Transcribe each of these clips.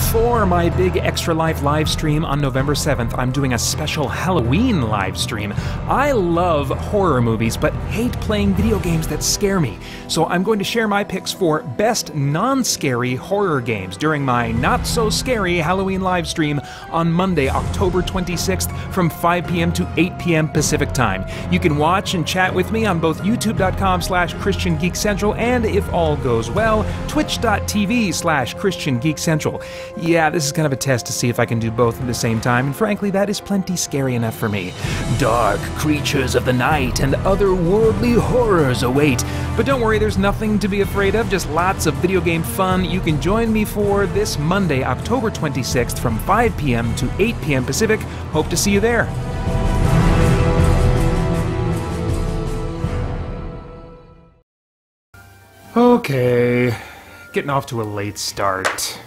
Before my big Extra Life live stream on November 7th, I'm doing a special Halloween live stream. I love horror movies, but hate playing video games that scare me. So I'm going to share my picks for best non-scary horror games during my not-so-scary Halloween live stream on Monday, October 26th from 5 p.m. to 8 p.m. Pacific Time. You can watch and chat with me on both youtube.com/christiangeekcentral and, if all goes well, twitch.tv/christiangeekcentral. Yeah, this is kind of a test to see if I can do both at the same time, and frankly, that is plenty scary enough for me. Dark creatures of the night and otherworldly horrors await. But don't worry, there's nothing to be afraid of, just lots of video game fun you can join me for this Monday, October 26th from 5 p.m. to 8 p.m. Pacific. Hope to see you there. Okay, getting off to a late start.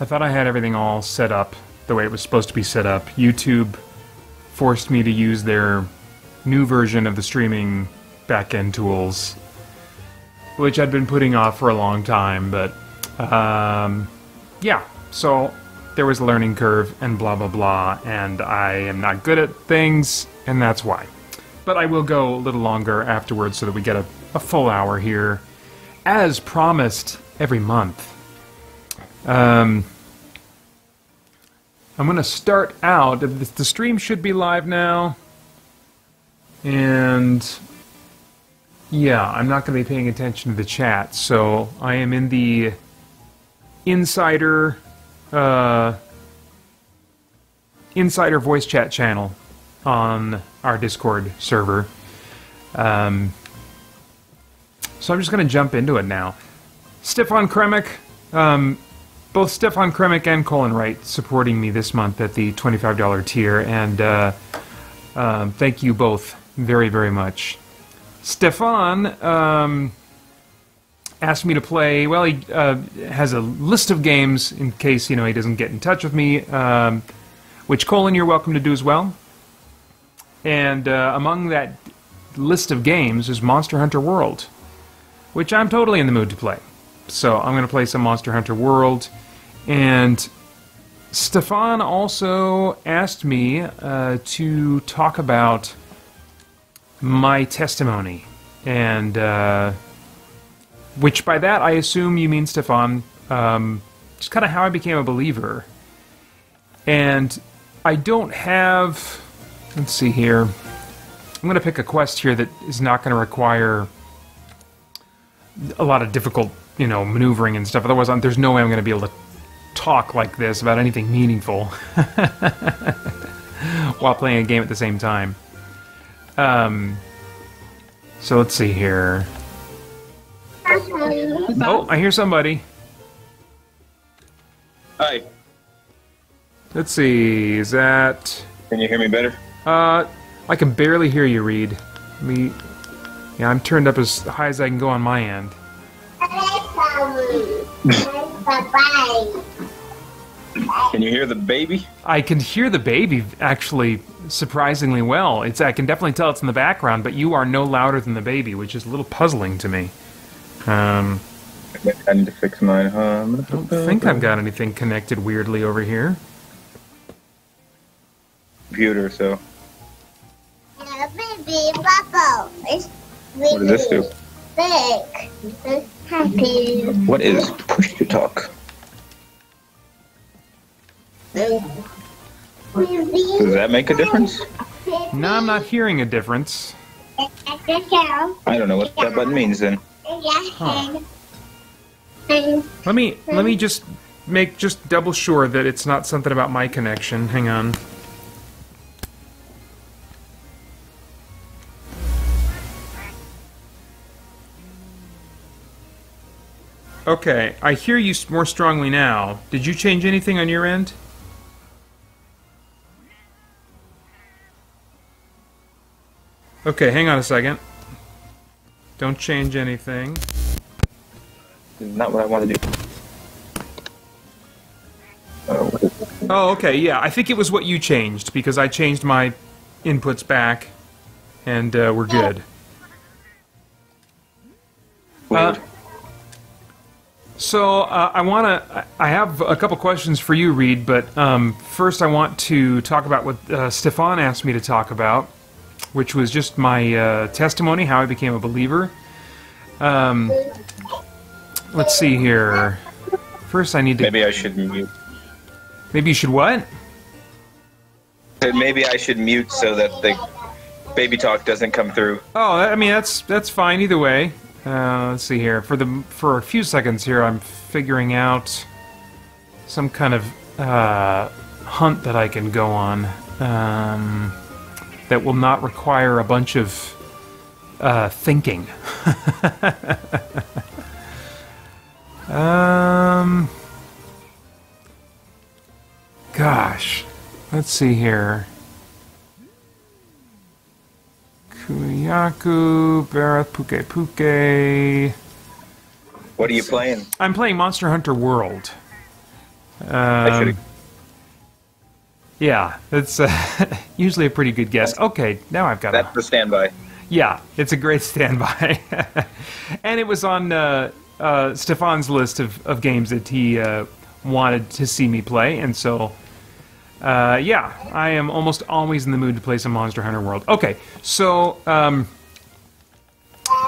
I thought I had everything all set up the way it was supposed to be set up. YouTube forced me to use their new version of the streaming backend tools, which I'd been putting off for a long time, but yeah, so there was a learning curve and blah blah blah, and I am not good at things, and that's why. But I will go a little longer afterwards so that we get a full hour here, as promised every month. I'm going to start out, the stream should be live now, and yeah, I'm not going to be paying attention to the chat, so I am in the insider voice chat channel on our Discord server. So I'm just going to jump into it now. Stefan Kremik, both Stefan Kremik and Colin Wright supporting me this month at the $25 tier, and thank you both very, very much. Stefan asked me to play, well, he has a list of games in case, you know, he doesn't get in touch with me, which, Colin, you're welcome to do as well. And among that list of games is Monster Hunter World, which I'm totally in the mood to play. So I'm going to play some Monster Hunter World, and Stefan also asked me to talk about my testimony, and which by that I assume you mean, Stefan, just kind of how I became a believer. And I don't have, let's see here, I'm going to pick a quest here that is not going to require a lot of difficult, you know, maneuvering and stuff. Otherwise, there's no way I'm going to be able to talk like this about anything meaningful while playing a game at the same time. So let's see here. Oh, I hear somebody. Hi. Let's see, is that... Can you hear me better? I can barely hear you, Reed. Yeah, I'm turned up as high as I can go on my end. Can you hear the baby? I can hear the baby, actually, surprisingly well. I can definitely tell it's in the background, but you are no louder than the baby, which is a little puzzling to me. I need to fix mine. I don't think I've got anything connected weirdly over here. Computer, so... Baby, Papa. What does this do? Big. Happy. What is push to talk? Does that make a difference? No, I'm not hearing a difference. I don't know what that button means then. Huh. Let me just double sure that it's not something about my connection. Hang on. Okay, I hear you more strongly now. Did you change anything on your end? Okay, hang on a second. Don't change anything. This is not what I want to do. Oh, okay, yeah. I think it was what you changed, because I changed my inputs back, and we're good. Weird. So I have a couple questions for you, Reed, but first I want to talk about what Stefan asked me to talk about, which was just my testimony, how I became a believer. Let's see here. First I need to... Maybe I should mute. Maybe you should what? Maybe I should mute so that the baby talk doesn't come through. Oh, I mean, that's fine either way. Let's see here. For a few seconds here, I'm figuring out some kind of hunt that I can go on that will not require a bunch of thinking. Gosh, let's see here. Kuyaku, Barath, Puke. What are you playing? I'm playing Monster Hunter World. Yeah, that's usually a pretty good guess. Okay, now I've got That's the standby. Yeah, it's a great standby. And it was on Stefan's list of games that he wanted to see me play, and so... yeah, I am almost always in the mood to play some Monster Hunter World. Okay, so,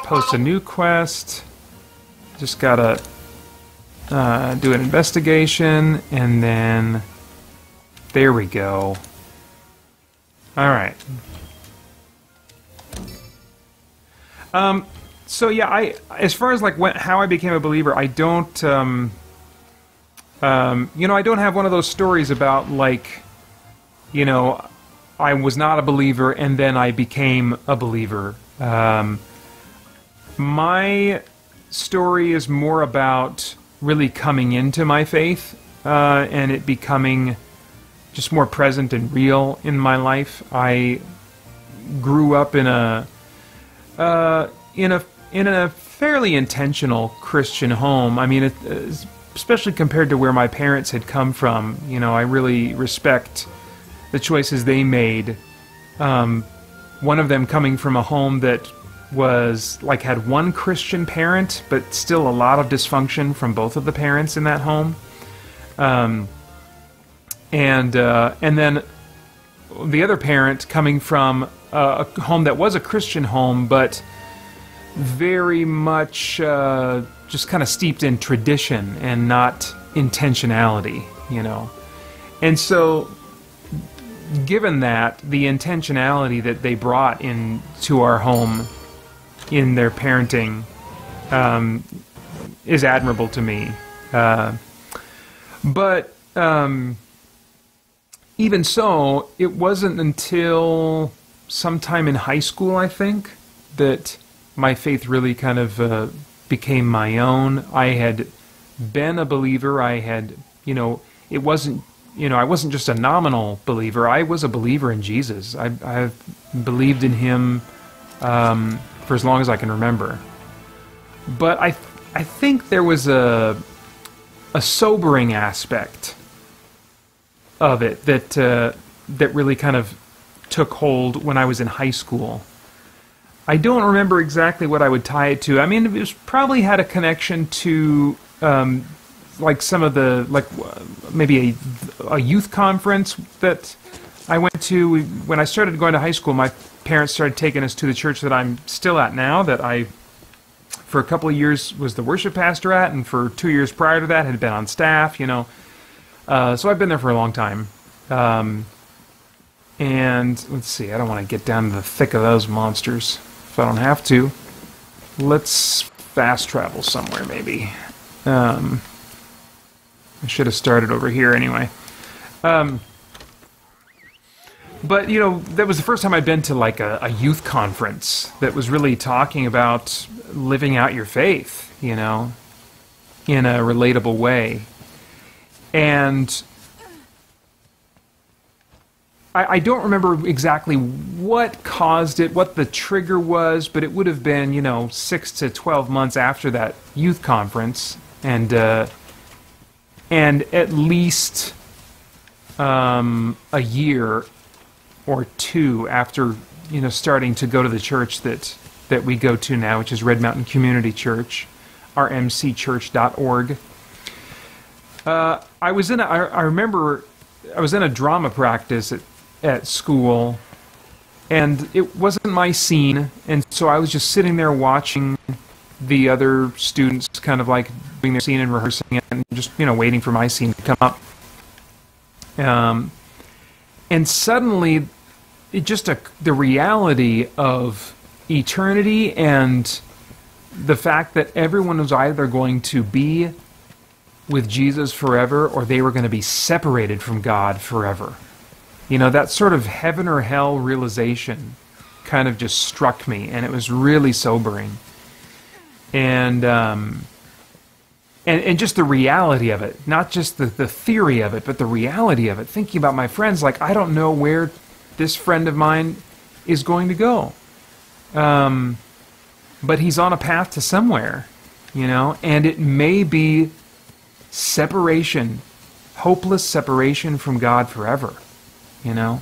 post a new quest. Just gotta do an investigation, and then... There we go. Alright. So yeah, as far as like how I became a believer, I don't... you know, I don't have one of those stories about, like, you know, I was not a believer and then I became a believer. My story is more about really coming into my faith and it becoming just more present and real in my life. I grew up in a fairly intentional Christian home. I mean, especially compared to where my parents had come from, you know, I really respect the choices they made. One of them coming from a home that was, like, had one Christian parent, but still a lot of dysfunction from both of the parents in that home. And then the other parent coming from a home that was a Christian home, but very much just kind of steeped in tradition and not intentionality, you know. And so, given that, the intentionality that they brought into our home in their parenting is admirable to me. But even so, it wasn't until sometime in high school, I think, that my faith really kind of became my own. I had been a believer. I had, you know, it wasn't, you know, I wasn't just a nominal believer. I was a believer in Jesus. I've believed in him for as long as I can remember. But I think there was a sobering aspect of it that really kind of took hold when I was in high school. I don't remember exactly what I would tie it to. I mean, it was probably had a connection to like some of the, like maybe a youth conference that I went to. When I started going to high school, my parents started taking us to the church that I'm still at now, that I, for a couple of years, was the worship pastor at, and for 2 years prior to that had been on staff, you know. So I've been there for a long time. And let's see, I don't want to get down to the thick of those monsters if I don't have to. Let's fast travel somewhere, maybe. I should have started over here anyway. But, you know, that was the first time I'd been to, like, a youth conference that was really talking about living out your faith, you know, in a relatable way. And I don't remember exactly what caused it, what the trigger was, but it would have been, you know, 6 to 12 months after that youth conference, and at least a year or two after, you know, starting to go to the church that we go to now, which is Red Mountain Community Church, rmcchurch.org. I remember I was in a drama practice at school, and it wasn't my scene, and so I was just sitting there watching the other students kind of like doing their scene and rehearsing it, and just, you know, waiting for my scene to come up. And suddenly, the reality of eternity and the fact that everyone was either going to be with Jesus forever or they were going to be separated from God forever. You know, that sort of heaven or hell realization kind of just struck me, and it was really sobering. And just the reality of it, not just the theory of it, but the reality of it. Thinking about my friends, like, I don't know where this friend of mine is going to go. But he's on a path to somewhere, you know, and it may be separation, hopeless separation from God forever, you know.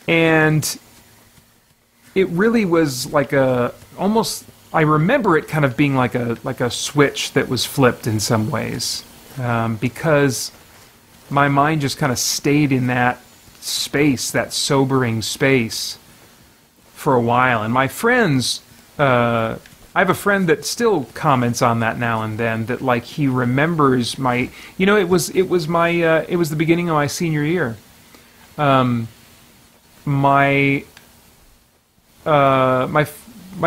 And it really was like almost, I remember it kind of being like a switch that was flipped in some ways, because my mind just kind of stayed in that space, that sobering space, for a while. And my friends, I have a friend that still comments on that now and then, that like he remembers my, you know, it was the beginning of my senior year. My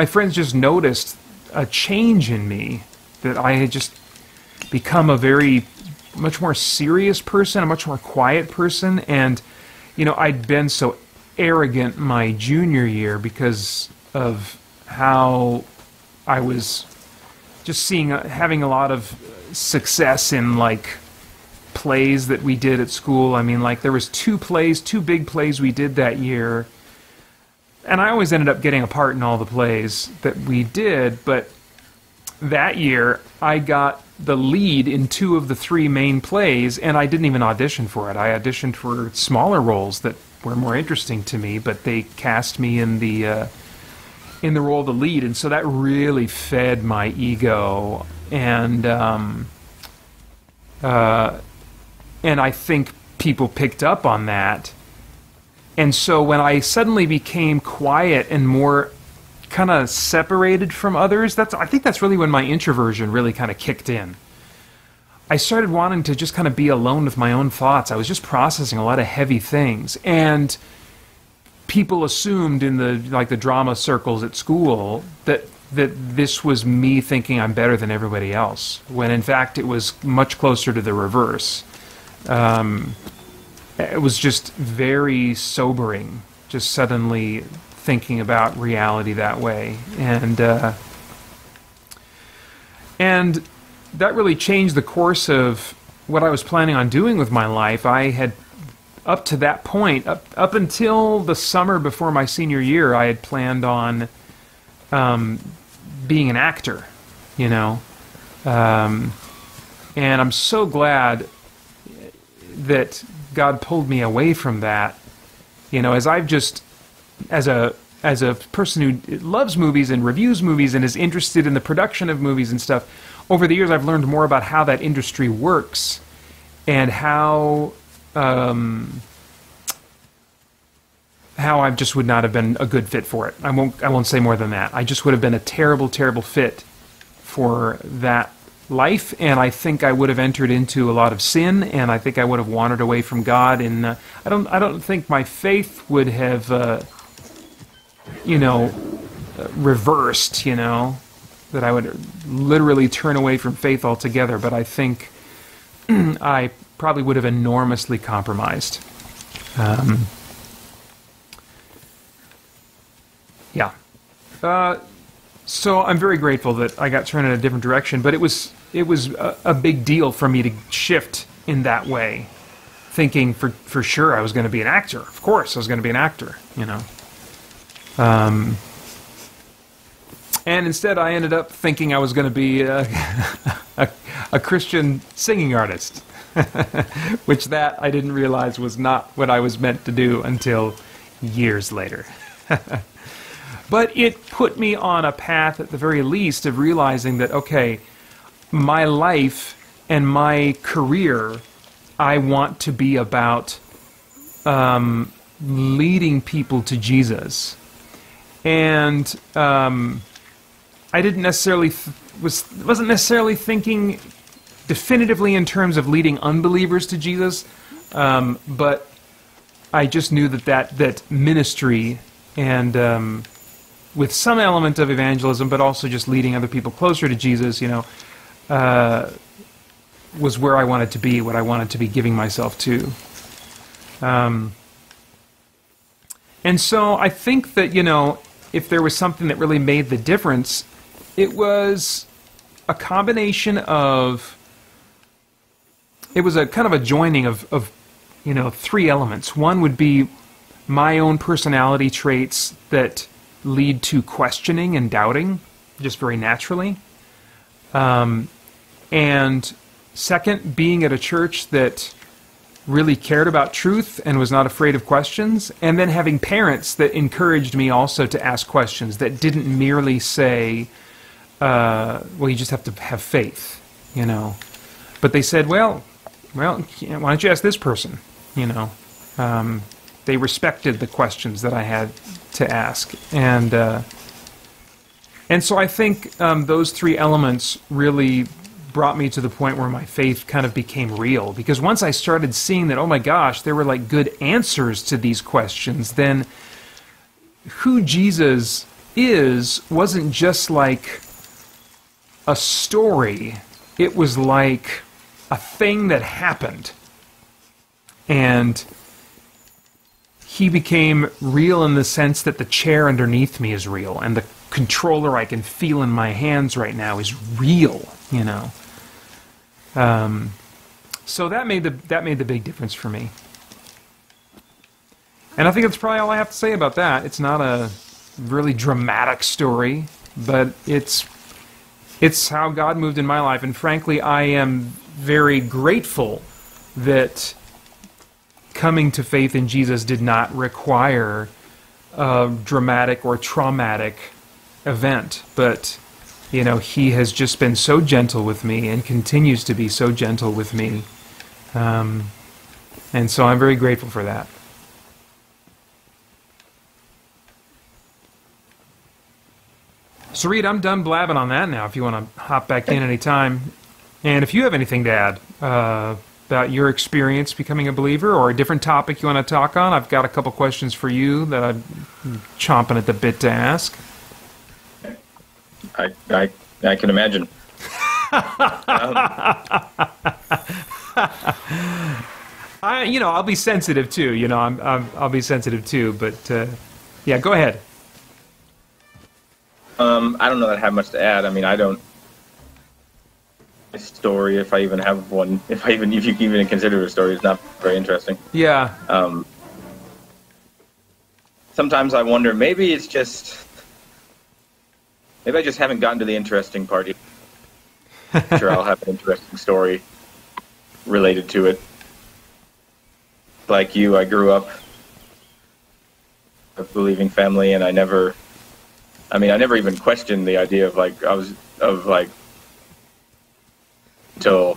friends just noticed a change in me, that I had just become a much more serious person, a much more quiet person, and, you know, I'd been so arrogant my junior year because of how I was just having a lot of success in, like, plays that we did at school. I mean, like, there was two big plays we did that year, and I always ended up getting a part in all the plays that we did, but that year I got the lead in 2 of the 3 main plays, and I didn't even audition for it. I auditioned for smaller roles that were more interesting to me, but they cast me in the role of the lead, and so that really fed my ego, and I think people picked up on that. And so when I suddenly became quiet and more kind of separated from others, I think that's really when my introversion really kind of kicked in. I started wanting to just kind of be alone with my own thoughts. I was just processing a lot of heavy things, and people assumed in the drama circles at school that this was me thinking I'm better than everybody else, when in fact it was much closer to the reverse. It was just very sobering, just suddenly thinking about reality that way, and that really changed the course of what I was planning on doing with my life. I had, up to that point, up until the summer before my senior year, I had planned on being an actor, you know, and I'm so glad that God pulled me away from that. You know, as a person who loves movies and reviews movies and is interested in the production of movies and stuff, over the years I've learned more about how that industry works, and how I just would not have been a good fit for it. I won't say more than that. I just would have been a terrible, terrible fit for that life, and I think I would have entered into a lot of sin, and I think I would have wandered away from God, and I don't think my faith would have reversed, you know, that I would literally turn away from faith altogether, but I think I probably would have enormously compromised. Yeah. So I'm very grateful that I got turned in a different direction, but it was a big deal for me to shift in that way, thinking for sure I was going to be an actor. Of course I was going to be an actor, you know. And instead I ended up thinking I was going to be a Christian singing artist, which that I didn't realize was not what I was meant to do until years later. But it put me on a path, at the very least, of realizing that, okay, my life and my career, I want to be about leading people to Jesus. And I didn't necessarily wasn't necessarily thinking definitively in terms of leading unbelievers to Jesus, but I just knew that ministry and with some element of evangelism, but also just leading other people closer to Jesus, was where I wanted to be, what I wanted to be giving myself to. And so I think that, if there was something that really made the difference, it was a combination of, it was a kind of a joining of three elements. One would be my own personality traits that lead to questioning and doubting, just very naturally. And second, being at a church that really cared about truth and was not afraid of questions, and then having parents that encouraged me also to ask questions, that didn't merely say, well, you just have to have faith, But they said, well, why don't you ask this person, They respected the questions that I had to ask. And so I think those three elements really brought me to the point where my faith kind of became real. Because once I started seeing that, oh my gosh, there were like good answers to these questions, then who Jesus is wasn't just like a story. It was like a thing that happened. And he became real in the sense that the chair underneath me is real, and the controller I can feel in my hands right now is real, So that made the big difference for me. And I think that's probably all I have to say about that. It's not a really dramatic story, but it's how God moved in my life. And frankly, I am very grateful that coming to faith in Jesus did not require a dramatic or traumatic event. But, he has just been so gentle with me and continues to be so gentle with me. And so I'm very grateful for that. So Reed, I'm done blabbing on that now if you want to hop back in any time. And if you have anything to add about your experience becoming a believer or a different topic you want to talk on, I've got a couple questions for you that I'm chomping at the bit to ask. I can imagine. I'll be sensitive too. I'll be sensitive too. But yeah, go ahead. I don't know that I have much to add. I mean, I don't. My story, if I even have one, if you can even consider it a story, is not very interesting. Yeah. Sometimes I wonder, maybe I just haven't gotten to the interesting part yet. I'm sure I'll have an interesting story related to it. Like you, I grew up a believing family, and I never even questioned the idea of until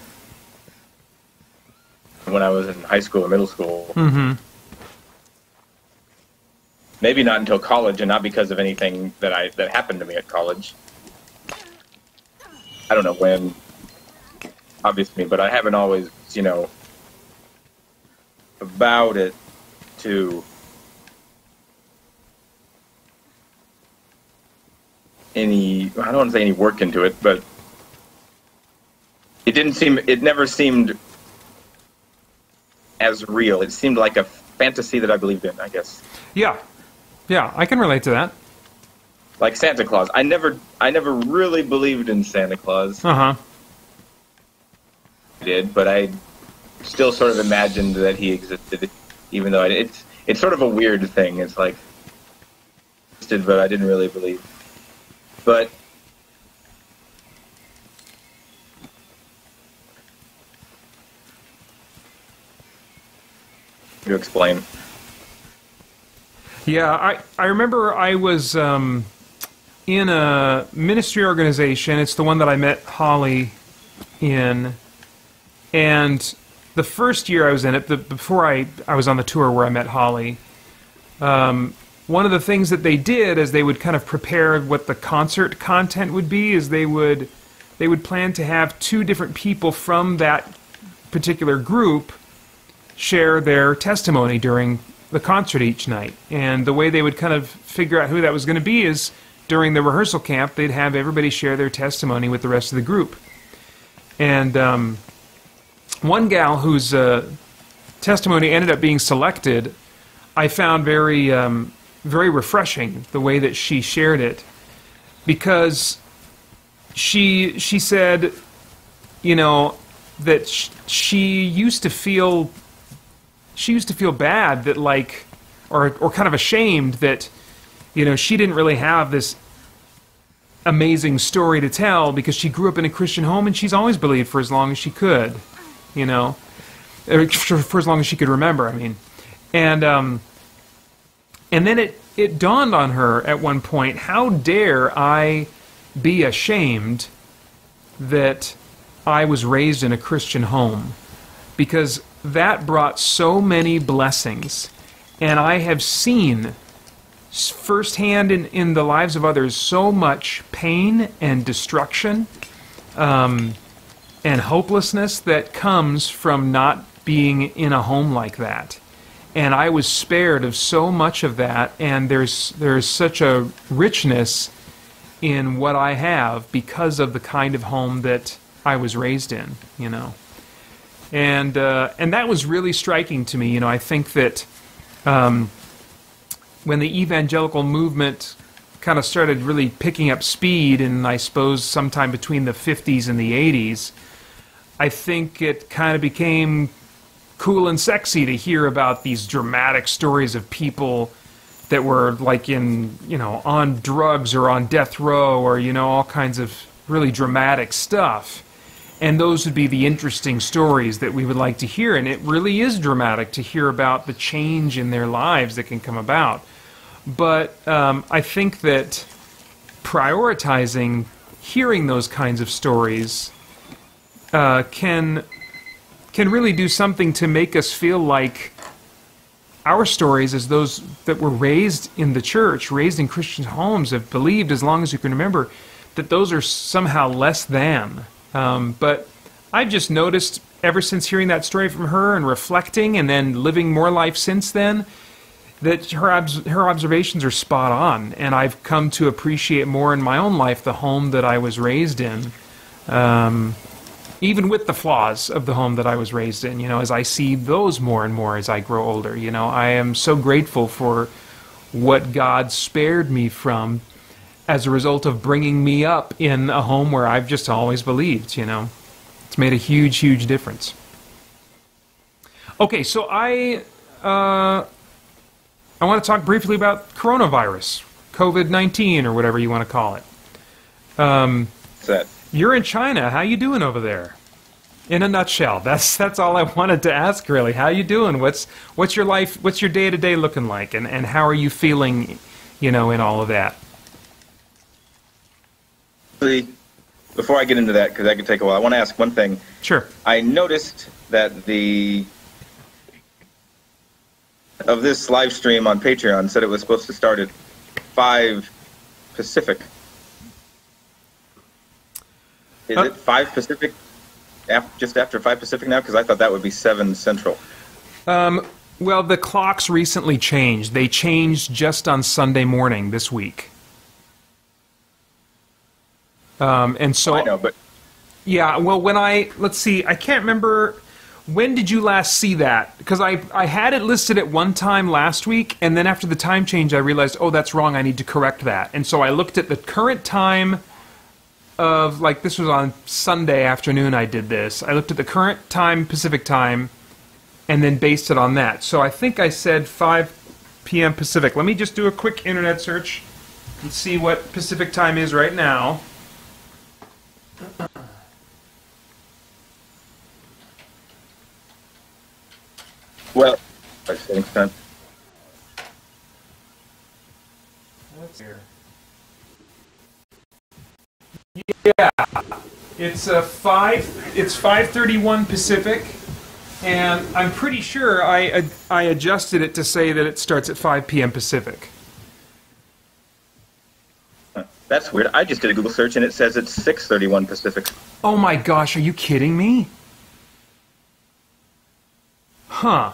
when I was in high school or middle school. Mm-hmm. Maybe not until college, and not because of anything that happened to me at college. I don't know when, obviously, but I haven't always, about it to I don't want to say any work into it, but it never seemed as real. It seemed like a fantasy that I believed in, I guess. Yeah, I can relate to that. Like Santa Claus. I never really believed in Santa Claus. Uh-huh. I did, but I still sort of imagined that he existed, even though it's sort of a weird thing. It's like, existed, but I didn't really believe. But to explain. Yeah, I remember I was in a ministry organization. It's the one that I met Holly in, and the first year I was in it, before I was on the tour where I met Holly, one of the things that they did as they would kind of prepare what the concert content would be is they would plan to have two different people from that particular group share their testimony during the concert each night. And the way they would kind of figure out who that was going to be is during the rehearsal camp, they'd have everybody share their testimony with the rest of the group. And one gal whose testimony ended up being selected, I found very, very refreshing the way that she shared it, because she said, you know, that she used to feel bad that, like, or kind of ashamed that, you know, she didn't really have this amazing story to tell because she grew up in a Christian home and she's always believed for as long as she could, you know, for as long as she could remember, I mean. And then it dawned on her at one point, how dare I be ashamed that I was raised in a Christian home? Because that brought so many blessings. And I have seen firsthand in the lives of others so much pain and destruction and hopelessness that comes from not being in a home like that. And I was spared of so much of that, and there's such a richness in what I have because of the kind of home that I was raised in, you know. And that was really striking to me. You know, I think that when the evangelical movement kind of started really picking up speed, and I suppose sometime between the 50s and the 80s, I think it kind of became cool and sexy to hear about these dramatic stories of people that were like in, you know, on drugs or on death row or, you know, all kinds of really dramatic stuff. And those would be the interesting stories that we would like to hear. And it really is dramatic to hear about the change in their lives that can come about. But I think that prioritizing hearing those kinds of stories can really do something to make us feel like our stories, as those that were raised in the church, raised in Christian homes, have believed as long as you can remember, that those are somehow less than. But I've just noticed ever since hearing that story from her and reflecting and then living more life since then, that her observations are spot on, and I've come to appreciate more in my own life the home that I was raised in, even with the flaws of the home that I was raised in. You know, as I see those more and more as I grow older, you know, I am so grateful for what God spared me from as a result of bringing me up in a home where I've just always believed, you know. It's made a huge, huge difference. Okay, so I want to talk briefly about coronavirus, COVID-19, or whatever you want to call it. What's that? You're in China. How you doing over there? In a nutshell, that's all I wanted to ask, really. How you doing? What's your life? What's your day-to-day looking like? And how are you feeling, you know, in all of that? Before I get into that, because that could take a while, I want to ask one thing. Sure. I noticed that of this live stream on Patreon said it was supposed to start at 5 Pacific. Is it 5 Pacific? Just after 5 Pacific now? Because I thought that would be 7 Central. Well, the clocks recently changed. They changed just on Sunday morning this week. And so I know, but yeah, well, let's see, I can't remember, when did you last see that? Because I had it listed at one time last week, and then after the time change, I realized, oh, that's wrong, I need to correct that. And so I looked at the current time of, like, this was on Sunday afternoon I did this. I looked at the current time, Pacific time, and then based it on that. So I think I said 5 p.m. Pacific. Let me just do a quick internet search and see what Pacific time is right now. well, I think time. Let's hear. Yeah, it's 5 it's 5:31 Pacific, and I'm pretty sure I adjusted it to say that it starts at 5 p.m. Pacific. That's weird. I just did a Google search and it says it's 6:31 Pacific. Oh my gosh, are you kidding me? Huh.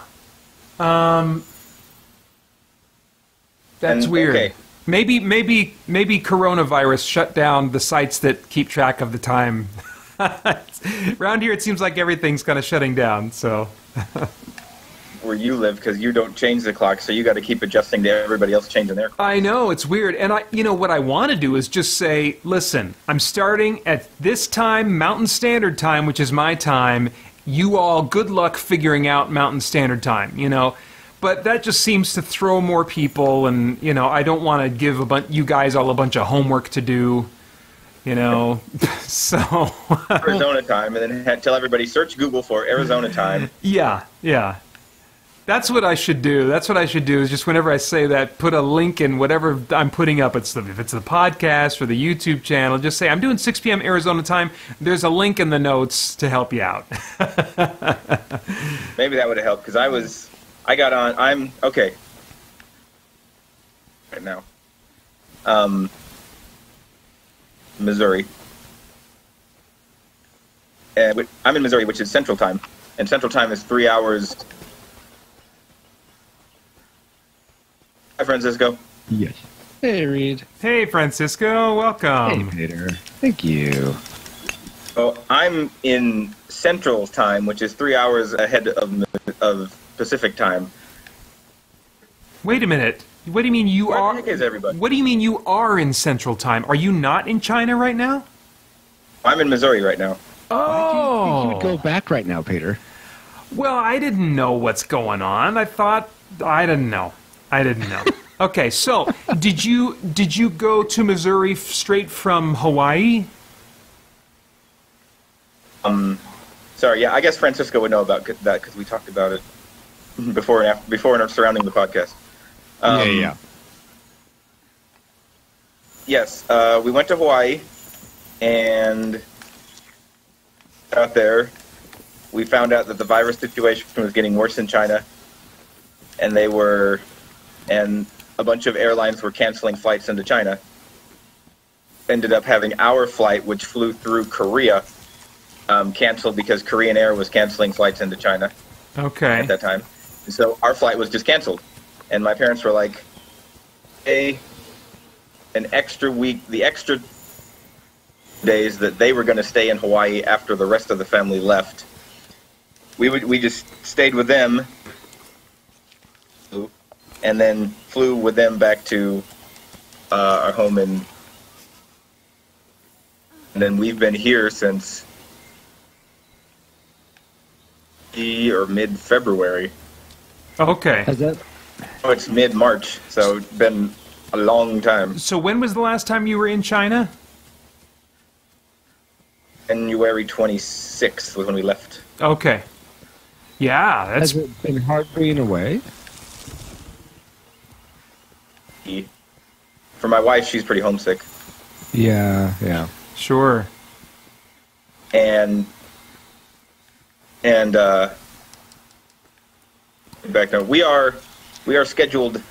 That's weird. Okay. Maybe coronavirus shut down the sites that keep track of the time. Around here, it seems like everything's kind of shutting down. So, where you live, because you don't change the clock, so you got to keep adjusting to everybody else changing their clock. I know it's weird, and what I want to do is just say, listen, I'm starting at this time, Mountain Standard Time, which is my time. You all, good luck figuring out Mountain Standard Time. But that just seems to throw more people, and I don't want to give you guys all a bunch of homework to do, so Arizona time, and then tell everybody search Google for Arizona time. Yeah. That's what I should do. That's what I should do. Is just whenever I say that, put a link in whatever I'm putting up. If it's the podcast or the YouTube channel, just say I'm doing 6 p.m. Arizona time. There's a link in the notes to help you out. Maybe that would have helped because I got on. I'm okay right now. Missouri. And I'm in Missouri, which is Central Time, and Central Time is 3 hours. Hi, Francisco. Yes. Hey, Reed. Hey, Francisco. Welcome. Hey, Peter. Thank you. So I'm in Central Time, which is 3 hours ahead of Pacific Time. Wait a minute. What do you mean you are? Where the heck is everybody? What do you mean you are in Central Time? Are you not in China right now? I'm in Missouri right now. Why do you think you Oh. would go back right now, Peter? Well, I didn't know what's going on. I didn't know. Okay, so did you go to Missouri straight from Hawaii? Sorry, yeah, I guess Francisco would know about that because we talked about it before and surrounding the podcast. Yeah. Yes, we went to Hawaii, and out there, we found out that the virus situation was getting worse in China, and a bunch of airlines were canceling flights into China. Ended up having our flight, which flew through Korea, canceled because Korean Air was canceling flights into China Okay. at that time. And so our flight was just canceled. And my parents were like, hey, an extra week, the extra days that they were going to stay in Hawaii after the rest of the family left, we just stayed with them and then flew with them back to our home and then we've been here since mid-February. Okay. Has that? Oh, it's mid-March, so it's been a long time. So when was the last time you were in China? January 26th was when we left. Okay. Yeah, that's Has it been hard being away? For my wife, she's pretty homesick. Yeah. sure. And back now we are scheduled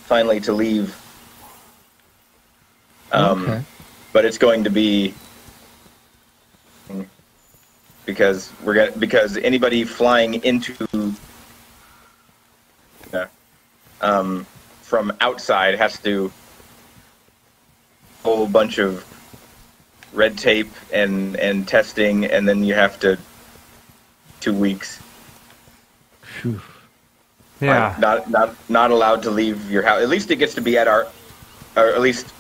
finally to leave. Okay. But it's going to be because anybody flying into from outside has to whole bunch of red tape and testing, and then you have to 2 weeks. Phew. Yeah. Not allowed to leave your house. At least it gets to be at or at least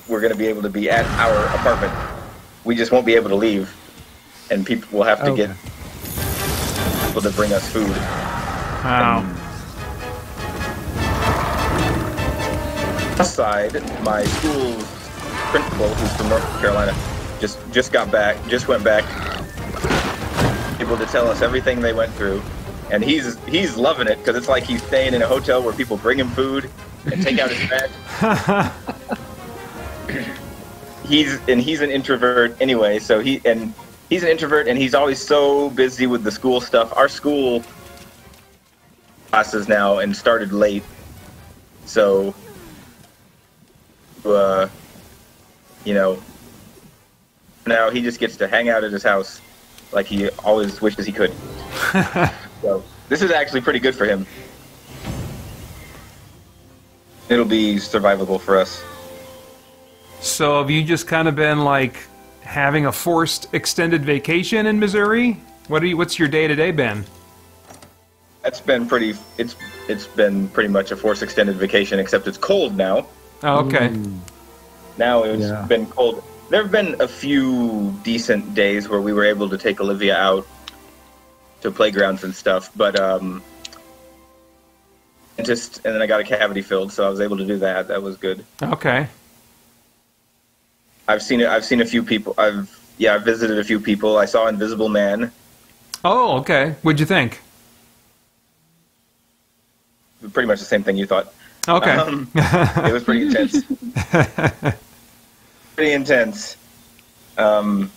we're gonna be able to be at our apartment. We just won't be able to leave, and people will have to get people to bring us food. Wow. Aside, my school's principal, who's from North Carolina, just went back, able to tell us everything they went through, and he's loving it because it's like he's staying in a hotel where people bring him food and take out his bag. he's an introvert anyway, so he's an introvert, and he's always so busy with the school stuff. Our school classes now and started late, so you know, now he just gets to hang out at his house like he always wishes he could. So this is actually pretty good for him. It'll be survivable for us. So have you just kind of been like having a forced extended vacation in Missouri? What's your day-to-day been? It's been pretty much a forced extended vacation, except it's cold now. Oh, okay. Now it's been cold. There have been a few decent days where we were able to take Olivia out to playgrounds and stuff, but and then I got a cavity filled, so I was able to do that. That was good. Okay. I've seen a few people. I've visited a few people. I saw Invisible Man. Oh, okay. What'd you think? Pretty much the same thing you thought. Okay. It was pretty intense. Pretty intense. And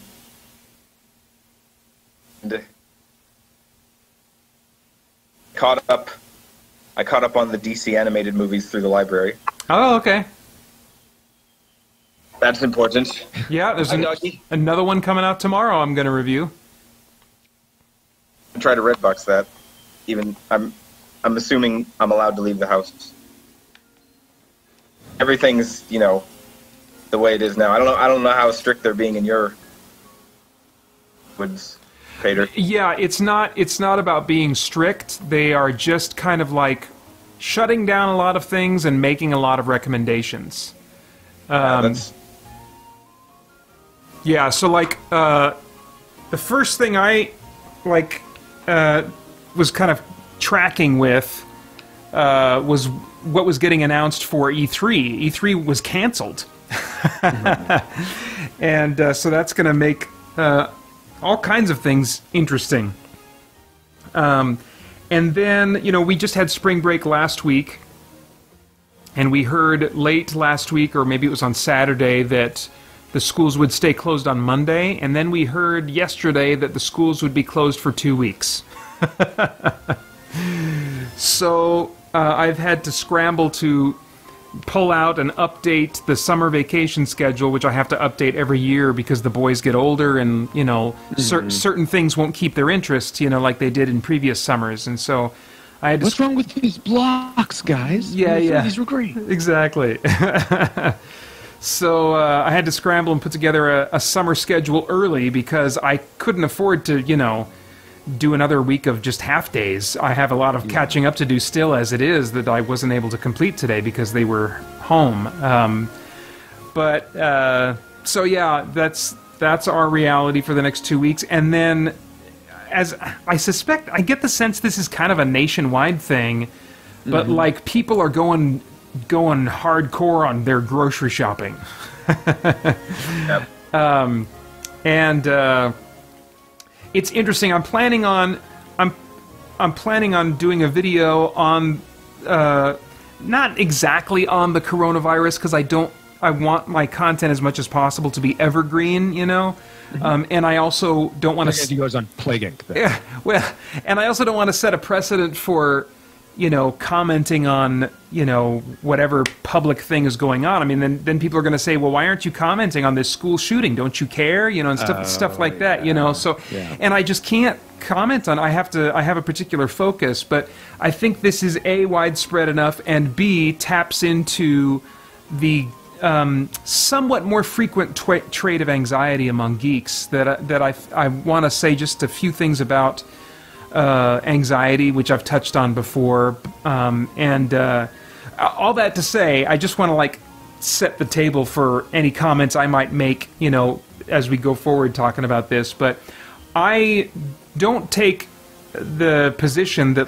I caught up on the DC animated movies through the library. Oh, okay. That's important. Yeah, there's another one coming out tomorrow I'm going to review. I try to Redbox that. Even I'm assuming I'm allowed to leave the house. Everything's, the way it is now. I don't know how strict they're being in your woods, Pater. Yeah, it's not about being strict. They are just kind of like shutting down a lot of things and making a lot of recommendations. Yeah, so like the first thing I was kind of tracking with was what was getting announced for E3. E3 was canceled. And so that's going to make all kinds of things interesting. And then, we just had spring break last week, and we heard late last week, or maybe it was on Saturday, that the schools would stay closed on Monday, and then we heard yesterday that the schools would be closed for 2 weeks. So I've had to scramble to pull out and update the summer vacation schedule, which I have to update every year because the boys get older and, certain things won't keep their interest, like they did in previous summers. And so I had to... What's wrong with these blocks, guys? Yeah. These were great. Exactly. So I had to scramble and put together a summer schedule early because I couldn't afford to, do another week of just half days. I have a lot of catching up to do still as it is that I wasn't able to complete today because they were home. So yeah, that's our reality for the next 2 weeks. And then, as I suspect, I get the sense this is kind of a nationwide thing, but like people are going hardcore on their grocery shopping. Yep. It's interesting. I'm planning on doing a video on not exactly on the coronavirus because I want my content as much as possible to be evergreen, and I also don't want to. He goes on Plague Inc. Yeah, well, and I also don't want to set a precedent for commenting on, whatever public thing is going on. I mean, then people are going to say, well, why aren't you commenting on this school shooting? Don't you care? And stuff like that, So, and I just can't comment on. I have a particular focus, but I think this is A, widespread enough, and B, taps into the somewhat more frequent trait of anxiety among geeks that I want to say just a few things about. Anxiety, which I've touched on before, and all that to say, I just want to set the table for any comments I might make, as we go forward talking about this. But I don't take the position that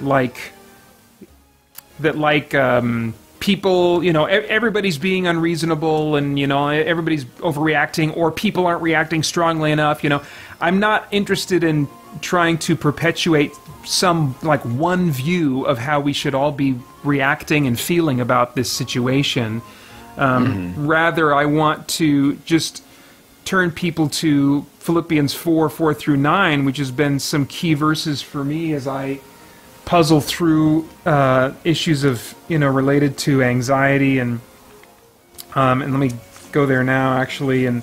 people, everybody's being unreasonable and, everybody's overreacting or people aren't reacting strongly enough. I'm not interested in trying to perpetuate some one view of how we should all be reacting and feeling about this situation. Rather, I want to just turn people to Philippians 4 through 9, which has been some key verses for me as I puzzle through issues of, related to anxiety. And let me go there now, actually. And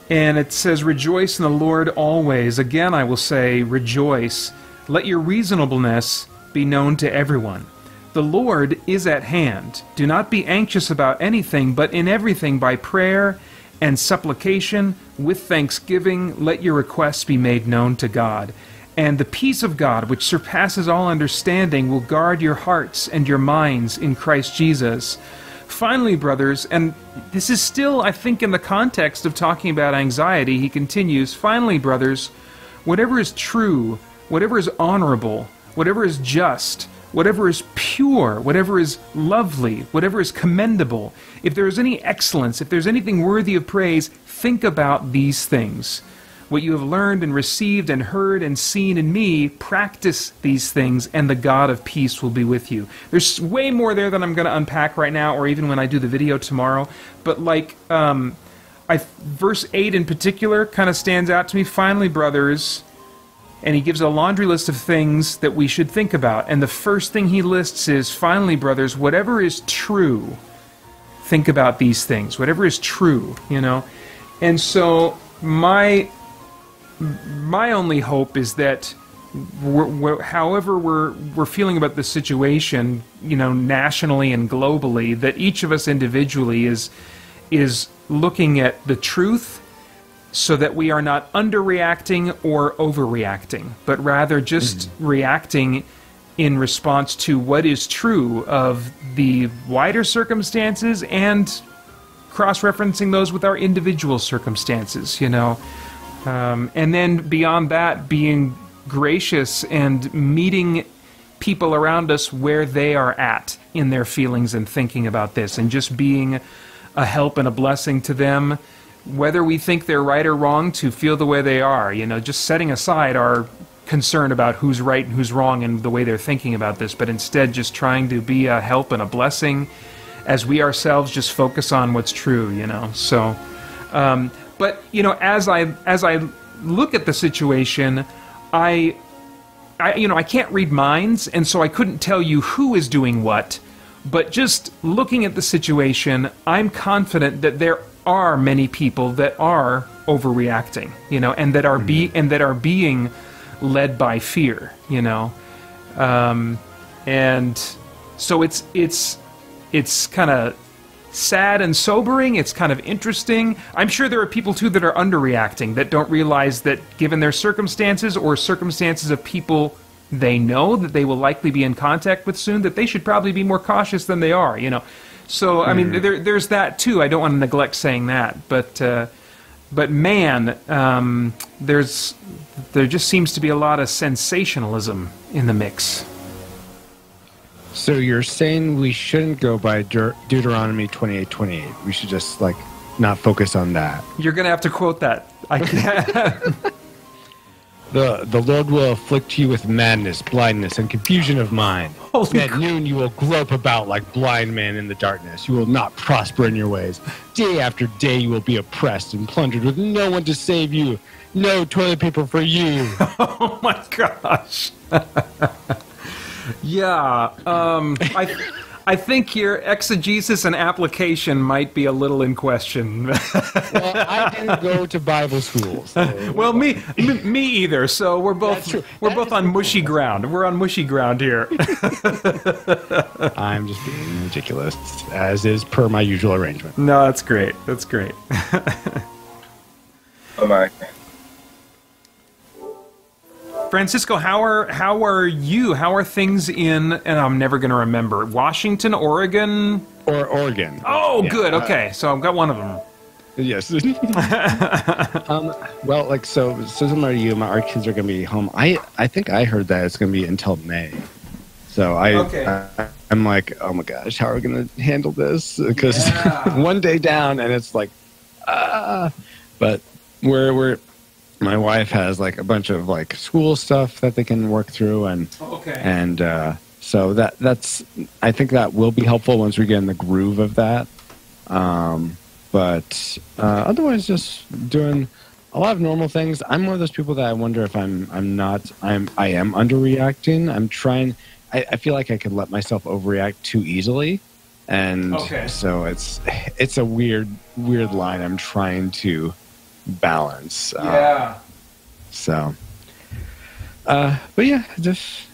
it says, "Rejoice in the Lord always. Again, I will say, rejoice. Let your reasonableness be known to everyone. The Lord is at hand. Do not be anxious about anything, but in everything by prayer and supplication, with thanksgiving, let your requests be made known to God. And the peace of God, which surpasses all understanding, will guard your hearts and your minds in Christ Jesus. Finally, brothers," and this is still, I think, in the context of talking about anxiety, he continues, "Finally, brothers, whatever is true, whatever is honorable, whatever is just, whatever is pure, whatever is lovely, whatever is commendable, if there is any excellence, if there's anything worthy of praise, think about these things. What you have learned and received and heard and seen in me, practice these things, and the God of peace will be with you." There's way more there than I'm going to unpack right now, or even when I do the video tomorrow. But verse 8 in particular kind of stands out to me. "Finally, brothers," and he gives a laundry list of things that we should think about. And the first thing he lists is, "Finally, brothers, whatever is true, think about these things." Whatever is true, And so my only hope is that however we're feeling about the situation, nationally and globally, that each of us individually is looking at the truth, so that we are not underreacting or overreacting, but rather just reacting in response to what is true of the wider circumstances and cross-referencing those with our individual circumstances, and then beyond that, being gracious and meeting people around us where they are at in their feelings and thinking about this, and just being a help and a blessing to them, whether we think they're right or wrong, to feel the way they are, just setting aside our concern about who's right and who's wrong and the way they're thinking about this, but instead just trying to be a help and a blessing as we ourselves just focus on what's true, So, but, as I look at the situation, I can't read minds, and so I couldn't tell you who is doing what, but just looking at the situation, I'm confident that there are many people that are overreacting, and that are being led by fear, and so it's kind of sad and sobering. It's kind of interesting. I'm sure there are people too that are underreacting, that don't realize that given their circumstances or circumstances of people they know that they will likely be in contact with soon, that they should probably be more cautious than they are, So, I mean, there's that too. I don't want to neglect saying that, but man, there just seems to be a lot of sensationalism in the mix. So you're saying we shouldn't go by Deuteronomy 28:28. We should just not focus on that. You're gonna have to quote that. I can't. The Lord will afflict you with madness, blindness, and confusion of mind. At noon you will grope about like blind men in the darkness. You will not prosper in your ways. Day after day you will be oppressed and plundered with no one to save you. No toilet paper for you. Oh my gosh. Yeah. I think your exegesis and application might be a little in question. Well, I didn't go to Bible school. So. Well, me either. So we're both on mushy ground. We're on mushy ground here. I'm just being ridiculous, as is per my usual arrangement. No, that's great. That's great. Oh my. Francisco, how are you? How are things in? And I'm never going to remember. Washington, Oregon, or Oregon. Oh, yeah. Good. Okay, so I've got one of them. Yes. Well, so similar to you, our kids are going to be home. I think I heard that it's going to be until May. So I'm like, oh my gosh, how are we going to handle this? Because one day down, and it's like, but we're. My wife has a bunch of school stuff that they can work through, and so that's I think that will be helpful once we get in the groove of that. But otherwise, just doing a lot of normal things. I'm one of those people that I wonder if I am underreacting. I'm trying. I feel like I could let myself overreact too easily, and so it's a weird line I'm trying to balance. So, but yeah, just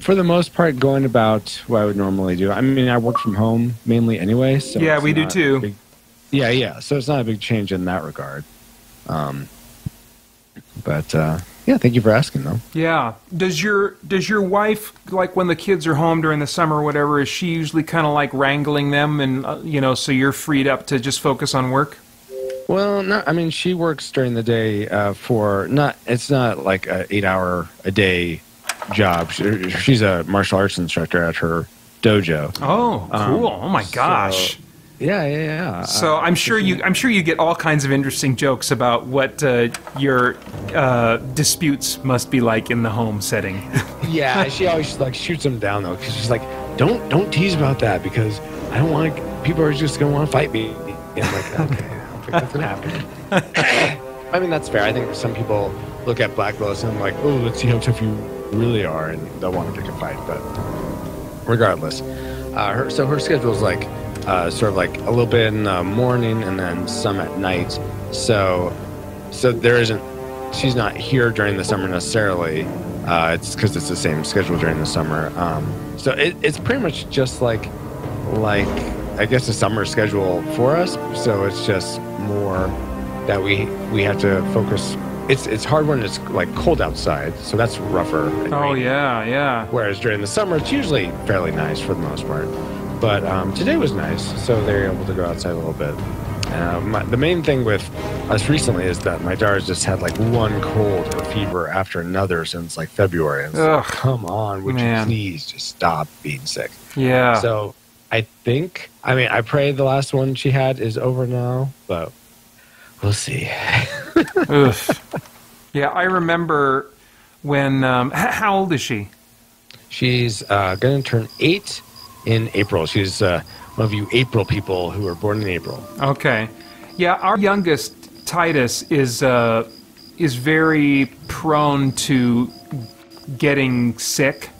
for the most part, going about what I would normally do. I mean, I work from home mainly anyway, so yeah, we do too. Yeah. So it's not a big change in that regard. But yeah, thank you for asking, though. Yeah. Does your wife, like when the kids are home during the summer or whatever, is she usually kind of like wrangling them and, so you're freed up to just focus on work? Well, no, I mean, she works during the day it's not like an 8-hour a day job. She's a martial arts instructor at her dojo. Oh, cool. Oh my gosh. So, yeah. So I'm sure you get all kinds of interesting jokes about what your disputes must be like in the home setting. Yeah, she always like shoots them down though, because she's like, don't tease about that because I don't want people are just gonna want to fight me. And I'm like, okay, I don't think that's gonna happen. I mean, that's fair. I think some people look at black belts and I'm like, oh, let's see how tough you really are, and they'll want to pick a fight. But regardless, her schedule is like. Sort of like a little bit in the morning and then some at night. So she's not here during the summer necessarily. It's because it's the same schedule during the summer. So it's pretty much just like I guess a summer schedule for us. So it's just more that we have to focus. It's hard when it's like cold outside, so that's rougher. Oh yeah. Whereas during the summer, it's usually fairly nice for the most part. But today was nice, so they were able to go outside a little bit. The main thing with us recently is that my daughter's just had like one cold or fever after another since like February. And like, come on, would you please just stop being sick? Yeah. So I pray the last one she had is over now, but we'll see. Yeah, I remember when, how old is she? She's going to turn 8 in April. She's one of you April people who were born in April. Okay. Yeah, our youngest, Titus, is very prone to getting sick.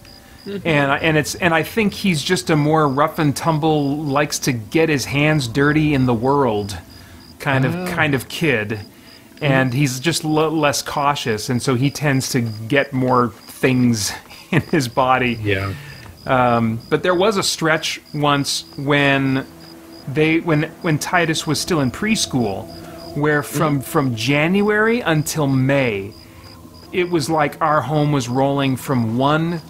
Mm-hmm. And I think he's just a more rough and tumble, likes to get his hands dirty in the world kind of kid. And he's just less cautious, and so he tends to get more things in his body. Yeah. But there was a stretch once when Titus was still in preschool, where from January until May, it was like our home was rolling from one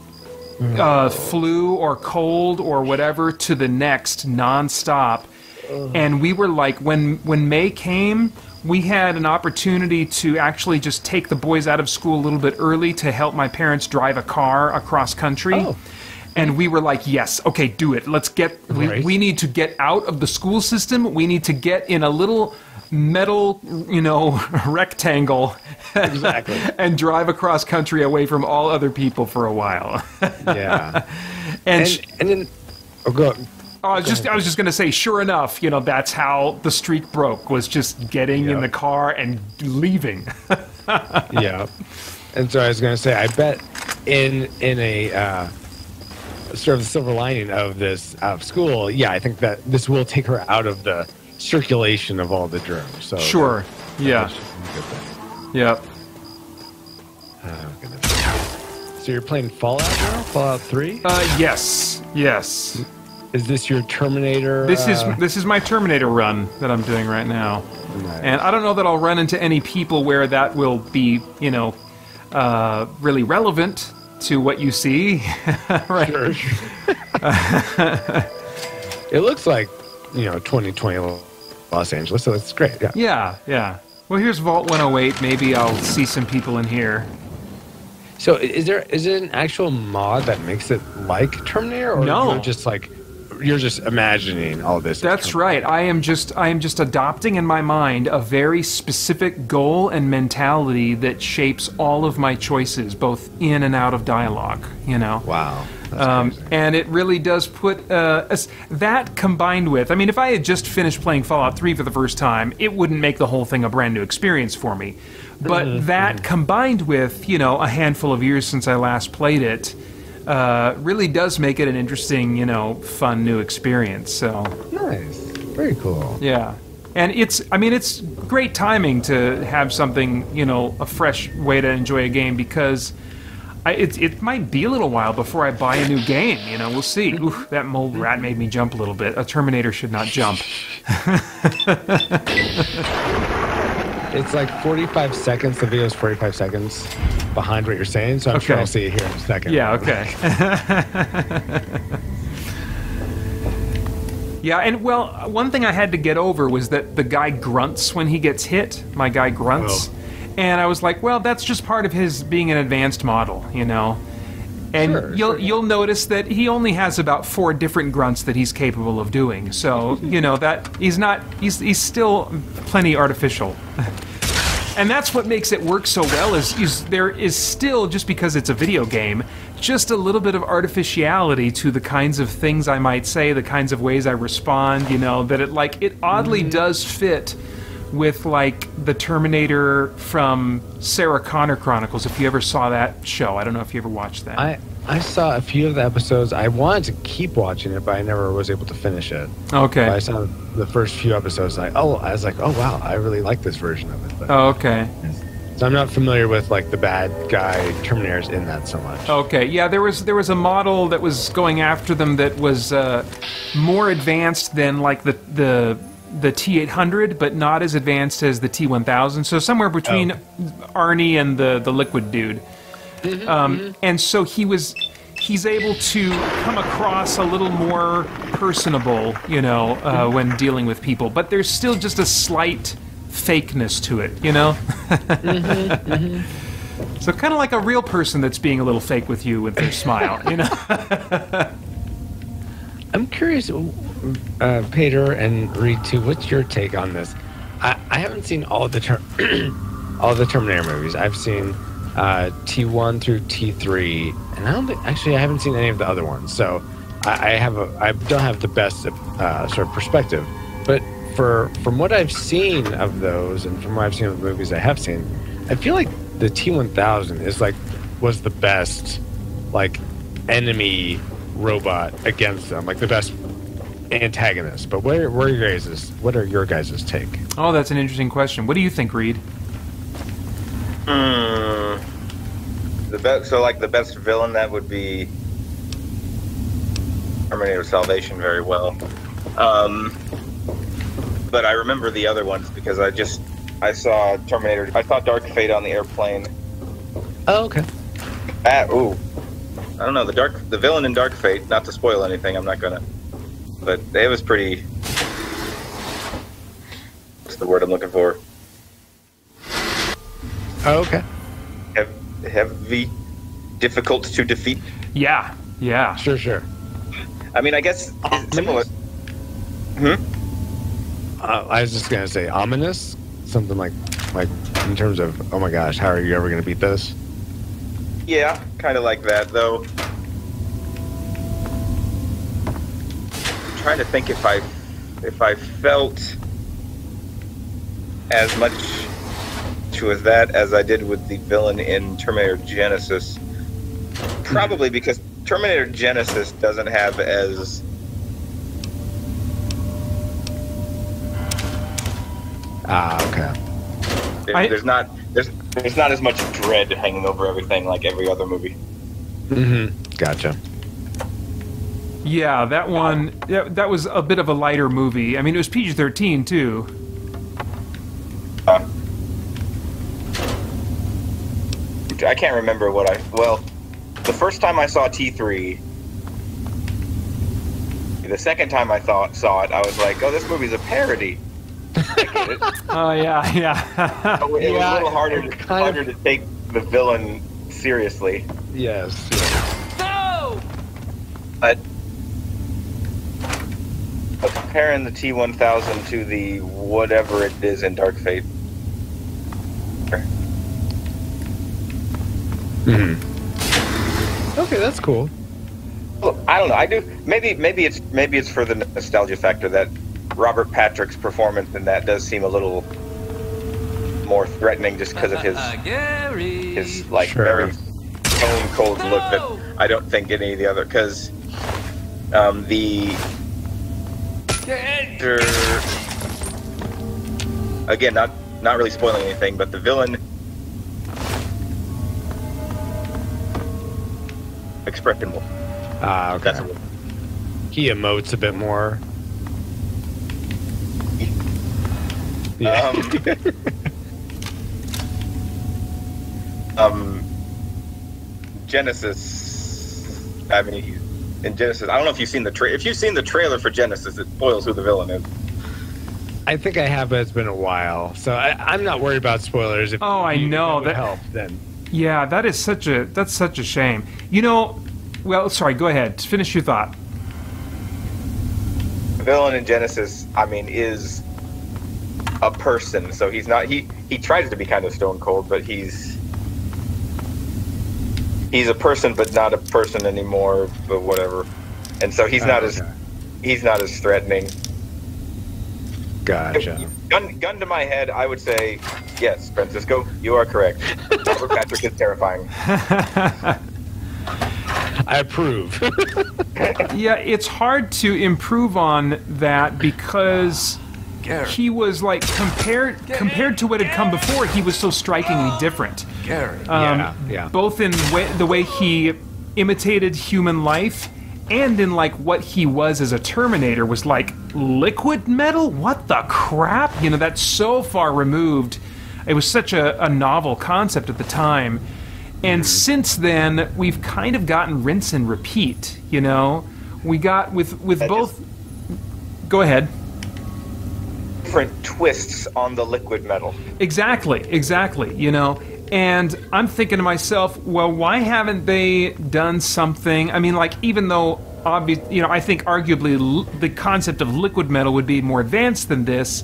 flu or cold or whatever to the next nonstop. And we were like, when May came, we had an opportunity to actually just take the boys out of school a little bit early to help my parents drive a car across country. Oh. And we were like, yes, okay, do it. Let's get, we need to get out of the school system. We need to get in a little metal, rectangle. Exactly. And drive across country away from all other people for a while. Yeah. and then, go on. I was just going to say, sure enough, that's how the streak broke, was just getting in the car and leaving. Yeah. And so I was going to say, I bet in a sort of the silver lining of this out of school, I think that this will take her out of the circulation of all the germs. So sure. Yeah. Yep. Oh, goodness. So you're playing Fallout now? Fallout 3? Yes. Is this your Terminator? This is my Terminator run that I'm doing right now. Nice. And I don't know that I'll run into any people where that will be, really relevant to what you see. Right. Sure. It looks like, 2020 Los Angeles, so it's great. Yeah. Well, here's Vault 108. Maybe I'll see some people in here. So is it an actual mod that makes it like Terminator, or no? You're just like you're just imagining all this. That's right. I am just adopting in my mind a very specific goal and mentality that shapes all of my choices, both in and out of dialogue. You know. Wow. And it really does put that combined with, I mean, if I had just finished playing Fallout 3 for the first time, it wouldn't make the whole thing a brand new experience for me. But that combined with, you know, a handful of years since I last played it, really does make it an interesting, you know, fun new experience. So nice, very cool. Yeah, and it's great timing to have something, you know, a fresh way to enjoy a game, because it might be a little while before I buy a new game. You know, we'll see. Oof, that mold rat made me jump a little bit. A Terminator should not jump. It's like 45 seconds. The video is 45 seconds behind what you're saying, so I'm sure I'll see it here in a second. Yeah, okay. Yeah, and well, one thing I had to get over was that the guy grunts when he gets hit. My guy grunts. Oh. And I was like, well, that's just part of his being an advanced model, you know. And you'll notice that he only has about 4 different grunts that he's capable of doing. So, you know, that he's still plenty artificial. And that's what makes it work so well is there is still, just because it's a video game, just a little bit of artificiality to the kinds of things I might say, the kinds of ways I respond, you know, that it oddly does fit with, like, the Terminator from Sarah Connor Chronicles, if you ever saw that show. I don't know if you ever watched that. I saw a few of the episodes. I wanted to keep watching it, but I never was able to finish it. Okay. But I saw the first few episodes, I was like, oh, wow, I really like this version of it. But, okay. So I'm not familiar with, like, the bad guy Terminators in that so much. Okay, yeah, there was a model that was going after them that was more advanced than, like, the T-800, but not as advanced as the T-1000. So somewhere between Arnie and the Liquid dude. And so he's able to come across a little more personable, you know, when dealing with people. But there's still just a slight fakeness to it, you know? So kind of like a real person that's being a little fake with you with their smile, you know? I'm curious, Peter and Reed too, what's your take on this? I haven't seen all the Terminator movies. I've seen T1 through T3, and I haven't seen any of the other ones. So I don't have the best sort of perspective. But from what I've seen of those, and from what I've seen of the movies I have seen, I feel like the T-1000 was the best, like, enemy robot against them, like the best antagonist. But what are your guys' take? Oh, that's an interesting question. What do you think, Reed? The best villain, that would be Terminator Salvation very well. But I remember the other ones because I saw Terminator. I saw Dark Fate on the airplane. Oh, okay. I don't know, the villain in Dark Fate, not to spoil anything, I'm not gonna, but it was pretty, what's the word I'm looking for? Oh, okay. Heavy, difficult to defeat. Yeah. Sure. I mean, I guess similar. I was just gonna say ominous, something like in terms of, oh my gosh, how are you ever gonna beat this? Yeah, kind of like that, though. I'm trying to think if I felt as much to that as I did with the villain in Terminator Genesis. Probably because Terminator Genesis doesn't have as... okay. There's not as much dread hanging over everything like every other movie. Gotcha. Yeah, that one, that was a bit of a lighter movie. I mean, it was PG-13 too. I can't remember the first time I saw T3, the second time I saw it, I was like, oh, this movie's a parody. I get it. Oh, yeah. It was a little harder to take the villain seriously. Yes. No! But comparing the T-1000 to the whatever it is in Dark Fate. Okay, that's cool. Well, I don't know. I do. Maybe it's for the nostalgia factor that Robert Patrick's performance in that does seem a little more threatening, just because of his like very stone cold look that I don't think any of the other, because again, not really spoiling anything, but the villain expressionable. Ah, okay. That's a, He emotes a bit more. Yeah. Genesis. I mean, in Genesis, I don't know if you've seen if you've seen the trailer for Genesis, it spoils who the villain is. I think I have, but it's been a while, so I'm not worried about spoilers. If I know that would help. Then yeah, that's such a shame. You know, well, sorry, go ahead, finish your thought. The villain in Genesis, I mean, is a person, so he's not. He tries to be kind of stone cold, but he's a person, but not a person anymore. But whatever, and so he's not as threatening. Gotcha. Gun to my head, I would say yes, Francisco, you are correct. Robert Patrick is terrifying. I approve. Yeah, it's hard to improve on that because he was like compared to what had come before, he was so strikingly different. Yeah. Both in the way he imitated human life and in like what he was as a Terminator was like liquid metal. What the crap? You know, that's so far removed. It was such a novel concept at the time. And since then, we've kind of gotten rinse and repeat, you know? We got with both... Go ahead. Different twists on the liquid metal. Exactly, you know? And I'm thinking to myself, well, why haven't they done something? I mean, like, even though, I think arguably the concept of liquid metal would be more advanced than this,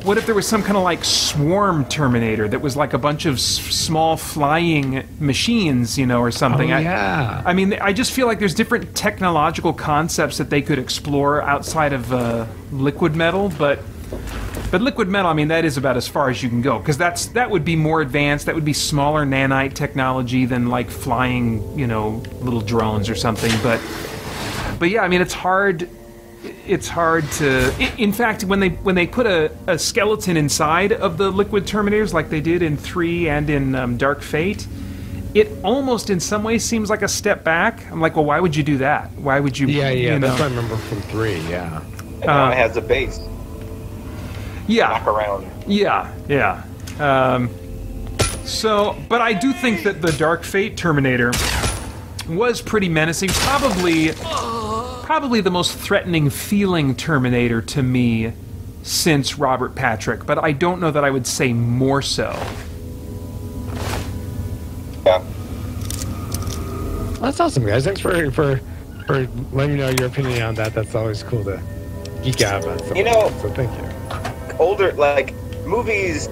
what if there was some kind of like swarm Terminator that was like a bunch of small flying machines, you know, or something? Oh, yeah. I mean, I just feel like there's different technological concepts that they could explore outside of liquid metal, but liquid metal, I mean, that is about as far as you can go, because that would be more advanced. That would be smaller nanite technology than like flying, you know, little drones or something. But yeah, I mean, it's hard. It's hard to. In fact, when they put a skeleton inside of the liquid Terminators, like they did in 3 and in Dark Fate, it almost in some ways seems like a step back. I'm like, well, why would you do that? Why would you? Yeah. You know? That's what I remember from 3. Yeah. And now it has a base. Yeah. Back around. Yeah. So, but I do think that the Dark Fate Terminator was pretty menacing. Probably the most threatening feeling Terminator to me since Robert Patrick, but I don't know that I would say more so. Yeah. Well, that's awesome, guys. Thanks for letting me know your opinion on that. That's always cool to geek out about. So, you know, so thank you. Older, like, movies,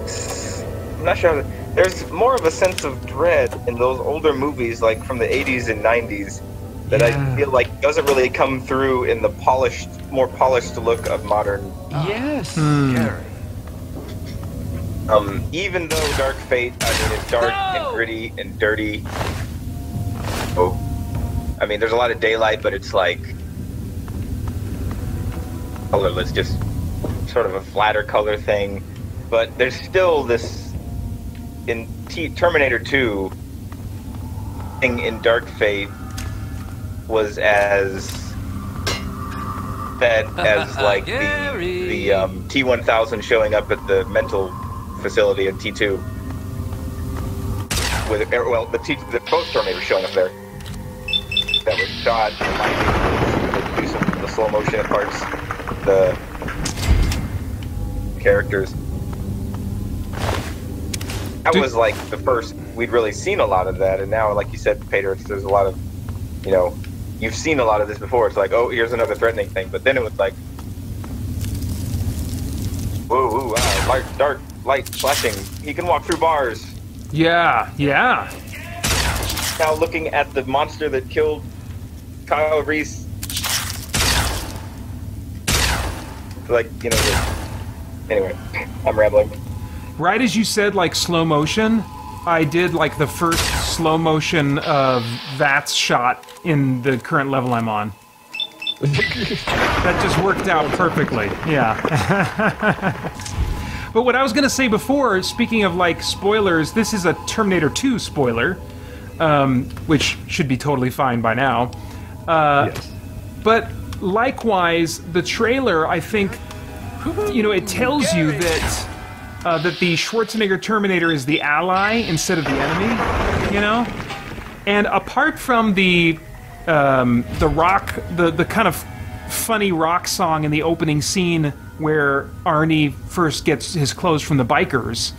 I'm not sure, there's more of a sense of dread in those older movies, like from the 80s and 90s, that I feel like doesn't really come through in the more polished look of modern. Yes. Even though Dark Fate, I mean, it's dark and gritty and dirty. Oh, I mean, there's a lot of daylight, but it's like colorless, just sort of a flatter color thing. But there's still this in Terminator 2 thing in Dark Fate was as like the T-1000 showing up at the mental facility in T2 with the both Terminators showing up there that was shot and do some of the slow motion parts, the characters. That was like the first we'd really seen a lot of that, and now, like you said, Peter, there's a lot of, you know, you've seen a lot of this before. It's like, oh, here's another threatening thing. But then it was like, Whoa, dark light flashing. He can walk through bars. Yeah, yeah. Now looking at the monster that killed Kyle Reese. Like, you know, anyway, I'm rambling. Right as you said, like, slow motion, I did, like, the first slow motion VATS shot in the current level I'm on. That just worked out perfectly, yeah. But what I was going to say before, speaking of, like, spoilers, this is a Terminator 2 spoiler, which should be totally fine by now. Yes. But likewise, the trailer, I think, you know, it tells you that that the Schwarzenegger Terminator is the ally instead of the enemy, you know? And apart from the rock, the kind of funny rock song in the opening scene where Arnie first gets his clothes from the bikers,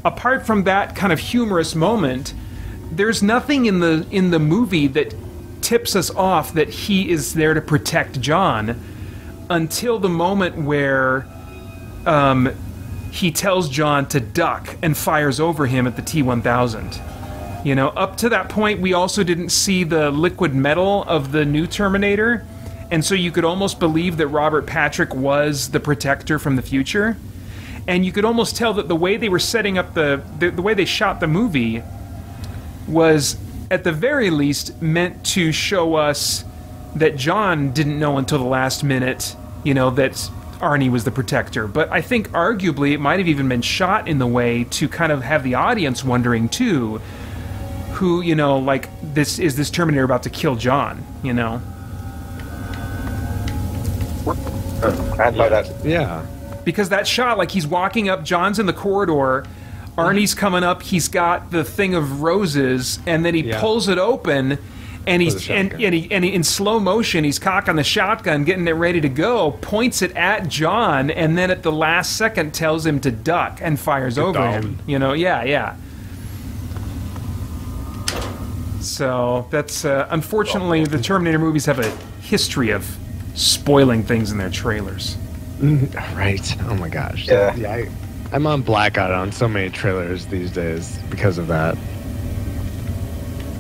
apart from that kind of humorous moment, there's nothing in the movie that tips us off that he is there to protect John until the moment where he tells John to duck and fires over him at the T-1000. You know, up to that point, we also didn't see the liquid metal of the new Terminator, and so you could almost believe that Robert Patrick was the protector from the future. And you could almost tell that the way they were setting up the way they shot the movie was, at the very least, meant to show us that John didn't know until the last minute, you know, that Arnie was the protector. But I think arguably it might have even been shot in the way to kind of have the audience wondering too, who, you know, like, is this Terminator about to kill John, you know? I'd buy that. Yeah. Because that shot, like, he's walking up, John's in the corridor, Arnie's coming up, he's got the thing of roses, and then he pulls it open, and he's and in slow motion, he's cocking the shotgun, getting it ready to go, points it at John, and then at the last second tells him to duck and fires over him. You know, yeah. So that's unfortunately the Terminator movies have a history of spoiling things in their trailers. Right. Oh my gosh. Yeah. I'm on blackout on so many trailers these days because of that.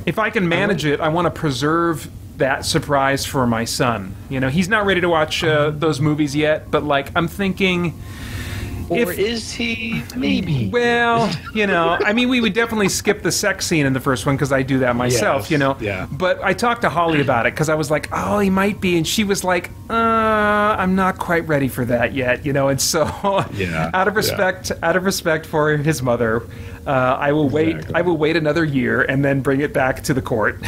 If I can manage it, I want to preserve that surprise for my son. You know, he's not ready to watch those movies yet, but, like, I'm thinking... Or is he? Maybe. Well, you know, I mean, we would definitely skip the sex scene in the first one because I do that myself, you know. Yeah. But I talked to Holly about it because I was like, oh, he might be. And she was like, I'm not quite ready for that yet, you know. And so, out of respect for his mother, I will wait. I will wait another year and then bring it back to the court.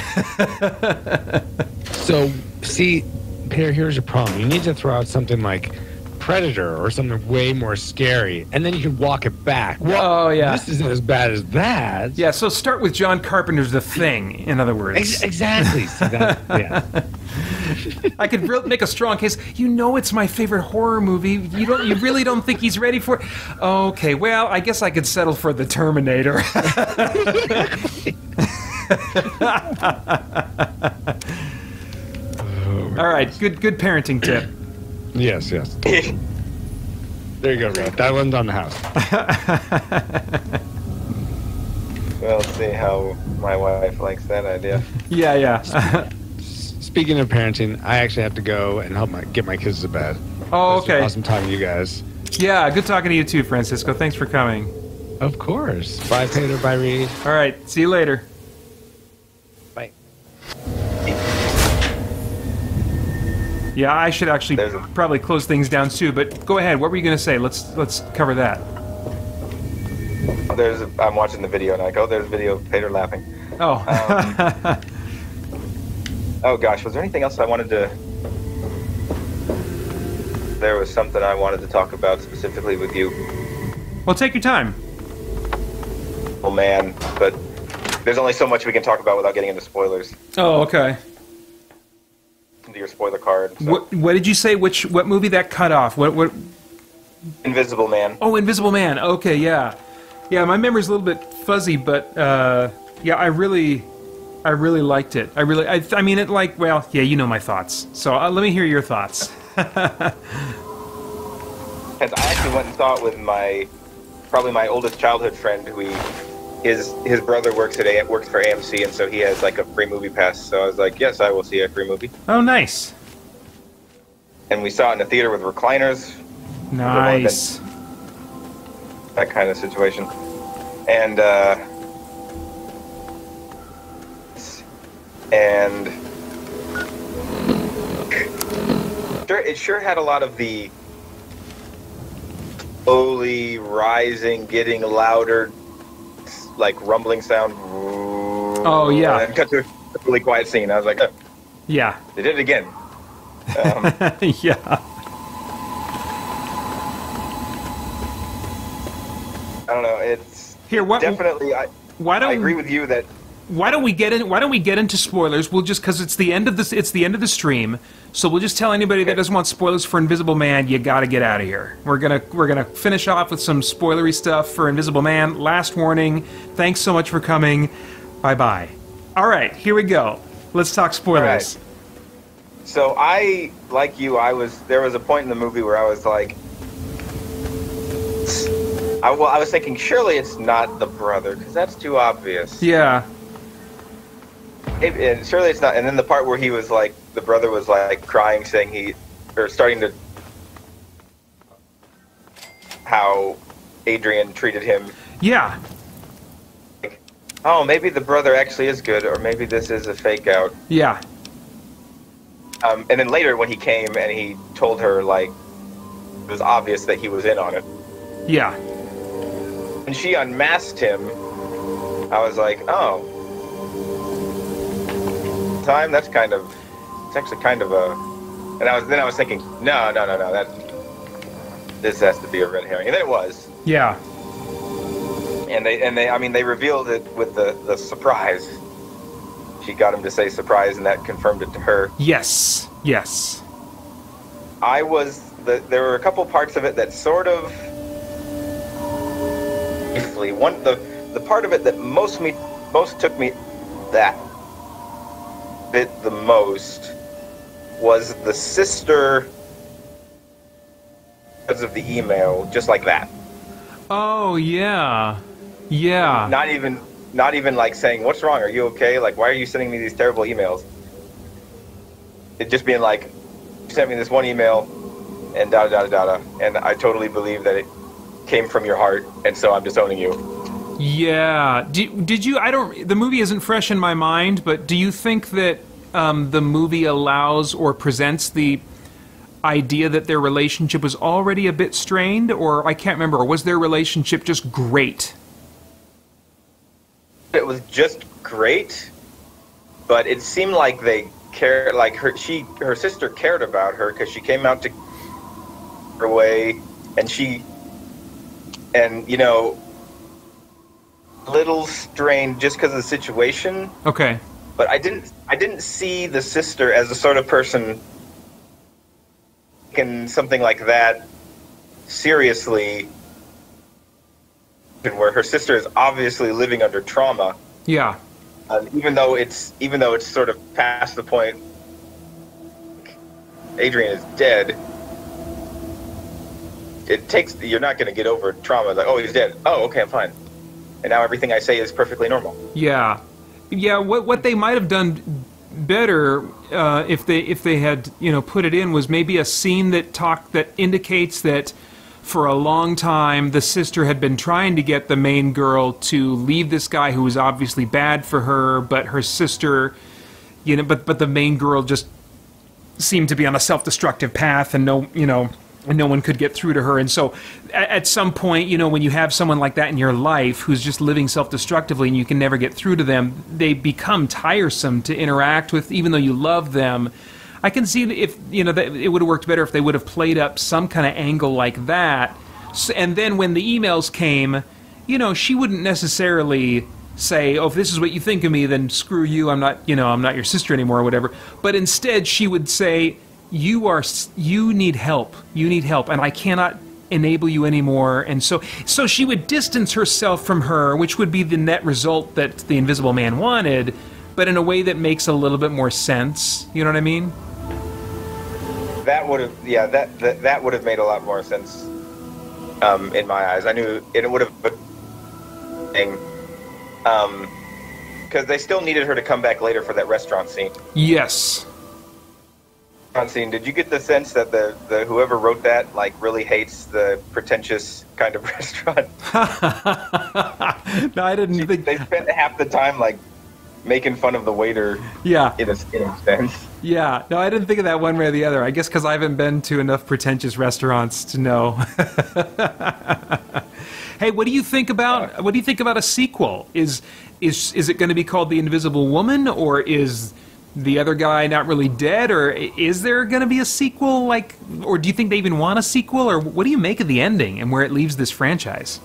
So, see, Peter, here's your problem. You need to throw out something like Predator or something way more scary, and then you can walk it back. Well, this isn't as bad as that. Yeah, so start with John Carpenter's The Thing, in other words. Exactly. See that? Yeah. I could make a strong case. You know, it's my favorite horror movie. You really don't think he's ready for it? Okay, well, I guess I could settle for the Terminator. All right, good parenting tip. Yes. There you go, Ray. That one's on the house. Well, let's see how my wife likes that idea. Yeah. Speaking of parenting, I actually have to go and help get my kids to bed. Oh, okay. Awesome talking to you guys. Yeah, good talking to you too, Francisco. Thanks for coming. Of course. Bye, Peter. Bye, Reed. All right. See you later. Bye. Yeah, I should actually probably close things down too, but go ahead. What were you going to say? Let's cover that. I'm watching the video and I go, there's a video of Peter laughing. Oh. Oh gosh, was there anything else I wanted to... There was something I wanted to talk about specifically with you. Well, take your time. Oh man, but there's only so much we can talk about without getting into spoilers. Oh, okay. Into your spoiler card. So. What did you say? What movie that cut off? What? Invisible Man. Oh, Invisible Man. Okay, yeah. Yeah, my memory's a little bit fuzzy, but yeah, I really liked it. I mean, it like, well, yeah, you know my thoughts. So let me hear your thoughts. I actually went and saw it with probably my oldest childhood friend, who his brother works for AMC, and so he has like a free movie pass. So I was like, yes, I will see a free movie. Oh, nice. And we saw it in a theater with recliners. Nice. That kind of situation. And it sure had a lot of the slowly rising, getting louder, like rumbling sound. Oh, yeah. And cut to a really quiet scene. I was like, oh, yeah. they did it again. Yeah. I don't know. It's Here. What? Definitely. I agree with you that. Why don't we get into spoilers? We'll just, because it's the end of this. It's the end of the stream, so we'll just tell anybody that doesn't want spoilers for Invisible Man, you got to get out of here. We're gonna finish off with some spoilery stuff for Invisible Man. Last warning. Thanks so much for coming. Bye bye. All right, here we go. Let's talk spoilers. Right. So like you, there was a point in the movie where I was like, I was thinking, surely it's not the brother, because that's too obvious. Yeah. And surely it's not. And then the part where he was like, the brother was like crying, saying starting to, how Adrian treated him. Yeah. Like, oh, maybe the brother actually is good, or maybe this is a fake out. Yeah. And then later when he came and he told her, like, it was obvious that he was in on it. Yeah. When she unmasked him, I was like, oh. Time, it's actually kind of a, and I was thinking, no, this has to be a red herring, and then it was. Yeah. And they revealed it with the surprise. She got him to say surprise, and that confirmed it to her. Yes. Yes. There were a couple parts of it that sort of, the part of it that most took me that bit the most was the sister, because of the email, just like that. Oh yeah, yeah. Not even like saying, "What's wrong? Are you okay? Like, why are you sending me these terrible emails?" It just being like, "You sent me this one email, and da da da da," and I totally believe that it came from your heart, and so I'm disowning you. Yeah. Did you? The movie isn't fresh in my mind, but do you think that the movie allows or presents the idea that their relationship was already a bit strained, or I can't remember, or was their relationship just great? It was just great, but it seemed like they cared. Like her sister cared about her because she came out to her way, and you know. Little strained just because of the situation. Okay. But I didn't see the sister as the sort of person taking something like that seriously, where her sister is obviously living under trauma. Yeah. Even though it's sort of past the point, Adrian is dead. You're not going to get over trauma. Like, oh, he's dead. Oh, okay, I'm fine. And now everything I say is perfectly normal. Yeah, yeah. What they might have done better if they had put it in was maybe a scene that indicates that for a long time the sister had been trying to get the main girl to leave this guy who was obviously bad for her, but her sister, but the main girl just seemed to be on a self-destructive path, and no one could get through to her. And so at some point, when you have someone like that in your life who's just living self-destructively and you can never get through to them, they become tiresome to interact with, even though you love them. I can see if, that it would have worked better if they would have played up some kind of angle like that. And then when the emails came, she wouldn't necessarily say, oh, if this is what you think of me, then screw you, I'm not your sister anymore or whatever. But instead she would say, you need help, and I cannot enable you anymore. And so she would distance herself from her, which would be the net result that the Invisible Man wanted, but in a way that makes a little bit more sense. You know what I mean? That would have, that would have made a lot more sense. in my eyes. I knew it would have been because they still needed her to come back later for that restaurant scene. Yes. Scene. Did you get the sense that the whoever wrote that like really hates the pretentious kind of restaurant? No, I didn't think they spent half the time like making fun of the waiter. Yeah. In a sense. Yeah. No, I didn't think of that one way or the other. I guess because I haven't been to enough pretentious restaurants to know. Hey, what do you think about a sequel? Is it going to be called The Invisible Woman, or is the other guy not really dead, or is there going to be a sequel, like, or do you think they even want a sequel, or what do you make of the ending and where it leaves this franchise?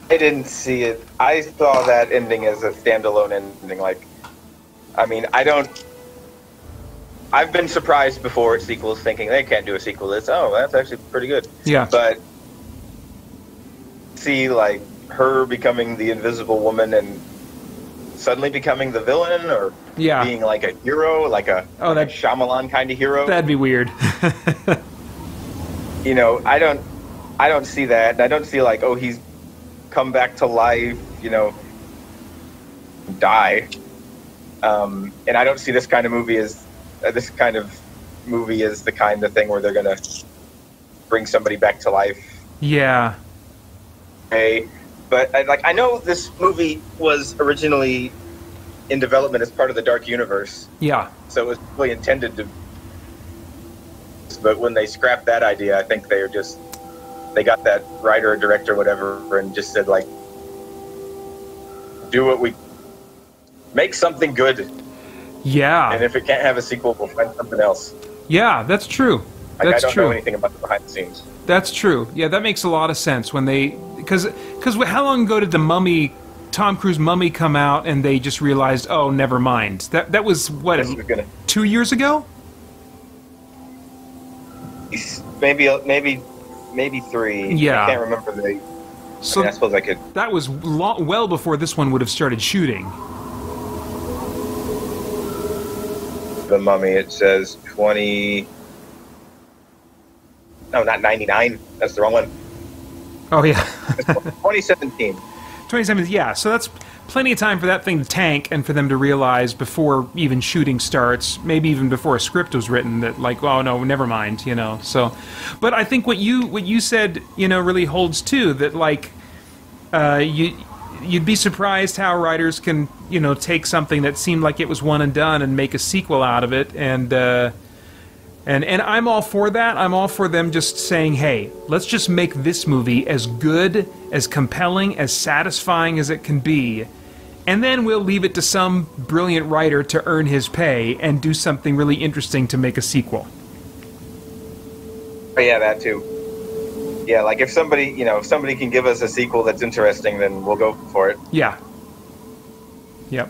I didn't see it. I saw that ending as a standalone ending. Like, I mean, I've been surprised before at sequels thinking they can't do a sequel to this. Oh, that's actually pretty good. Yeah. But see, like, her becoming the Invisible Woman and suddenly becoming the villain, or being like a hero, like a Shyamalan kind of hero. That'd be weird. You know, I don't see that. I don't see like, oh, he's come back to life, you know, die. And I don't see this kind of movie as the kind of thing where they're gonna bring somebody back to life. Yeah. Okay. But I know this movie was originally in development as part of the Dark Universe. Yeah. So it was really intended to. But when they scrapped that idea, I think they got that writer or director or whatever and just said, like, make something good. Yeah. And if it can't have a sequel, we'll find something else. Yeah, that's true. I don't know anything about the behind the scenes. That's true. Yeah, that makes a lot of sense when because how long ago did the Tom Cruise Mummy come out and they just realized, oh, never mind. That was what, 2 years ago? Maybe 3. Yeah. I can't remember I suppose I could. That was well before this one would have started shooting. The Mummy, it says 20. No, not 99. That's the wrong one. Oh, yeah. 2017. 2017, yeah. So that's plenty of time for that thing to tank and for them to realize before even shooting starts, maybe even before a script was written, that like, oh no, never mind, you know. So, but I think what you said, you know, really holds too. That like, you'd be surprised how writers can, you know, take something that seemed like it was one and done and make a sequel out of it, and I'm all for that. I'm all for them just saying, hey, let's just make this movie as good, as compelling, as satisfying as it can be, and then we'll leave it to some brilliant writer to earn his pay and do something really interesting to make a sequel. Oh, yeah, that too. Yeah, like if somebody can give us a sequel that's interesting, then we'll go for it. Yeah. Yep.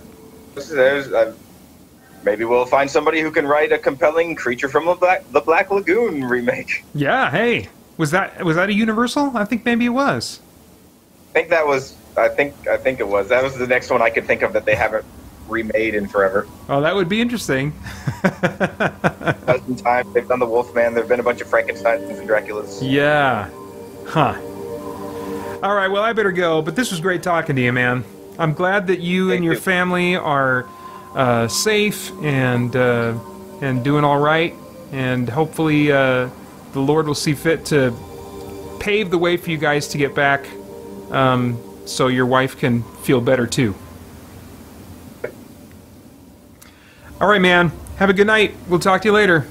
Maybe we'll find somebody who can write a compelling Creature from the Black Lagoon remake. Yeah, hey. Was that a Universal? I think maybe it was. I think it was. That was the next one I could think of that they haven't remade in forever. Oh, that would be interesting. Dozen times. They've done the Wolfman. There've been a bunch of Frankensteins and Draculas. Yeah. Huh. All right, well, I better go, but this was great talking to you, man. I'm glad that you and your family are safe and doing all right, and hopefully the Lord will see fit to pave the way for you guys to get back, so your wife can feel better too. All right, man. Have a good night. We'll talk to you later.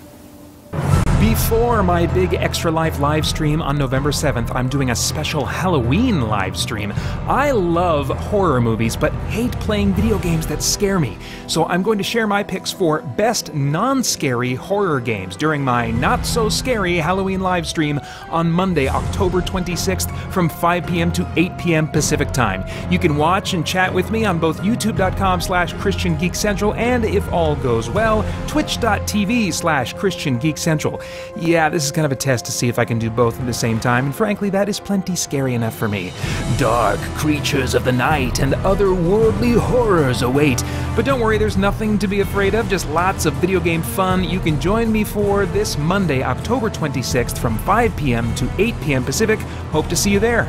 Before my big Extra Life live stream on November 7th, I'm doing a special Halloween live stream. I love horror movies, but hate playing video games that scare me. So I'm going to share my picks for best non-scary horror games during my not-so-scary Halloween live stream on Monday, October 26th from 5 p.m. to 8 p.m. Pacific Time. You can watch and chat with me on both youtube.com/christiangeekcentral and, if all goes well, twitch.tv/christiangeekcentral. Yeah, this is kind of a test to see if I can do both at the same time, and frankly, that is plenty scary enough for me. Dark creatures of the night and otherworldly horrors await. But don't worry, there's nothing to be afraid of, just lots of video game fun you can join me for this Monday, October 26th from 5 p.m. to 8 p.m. Pacific. Hope to see you there.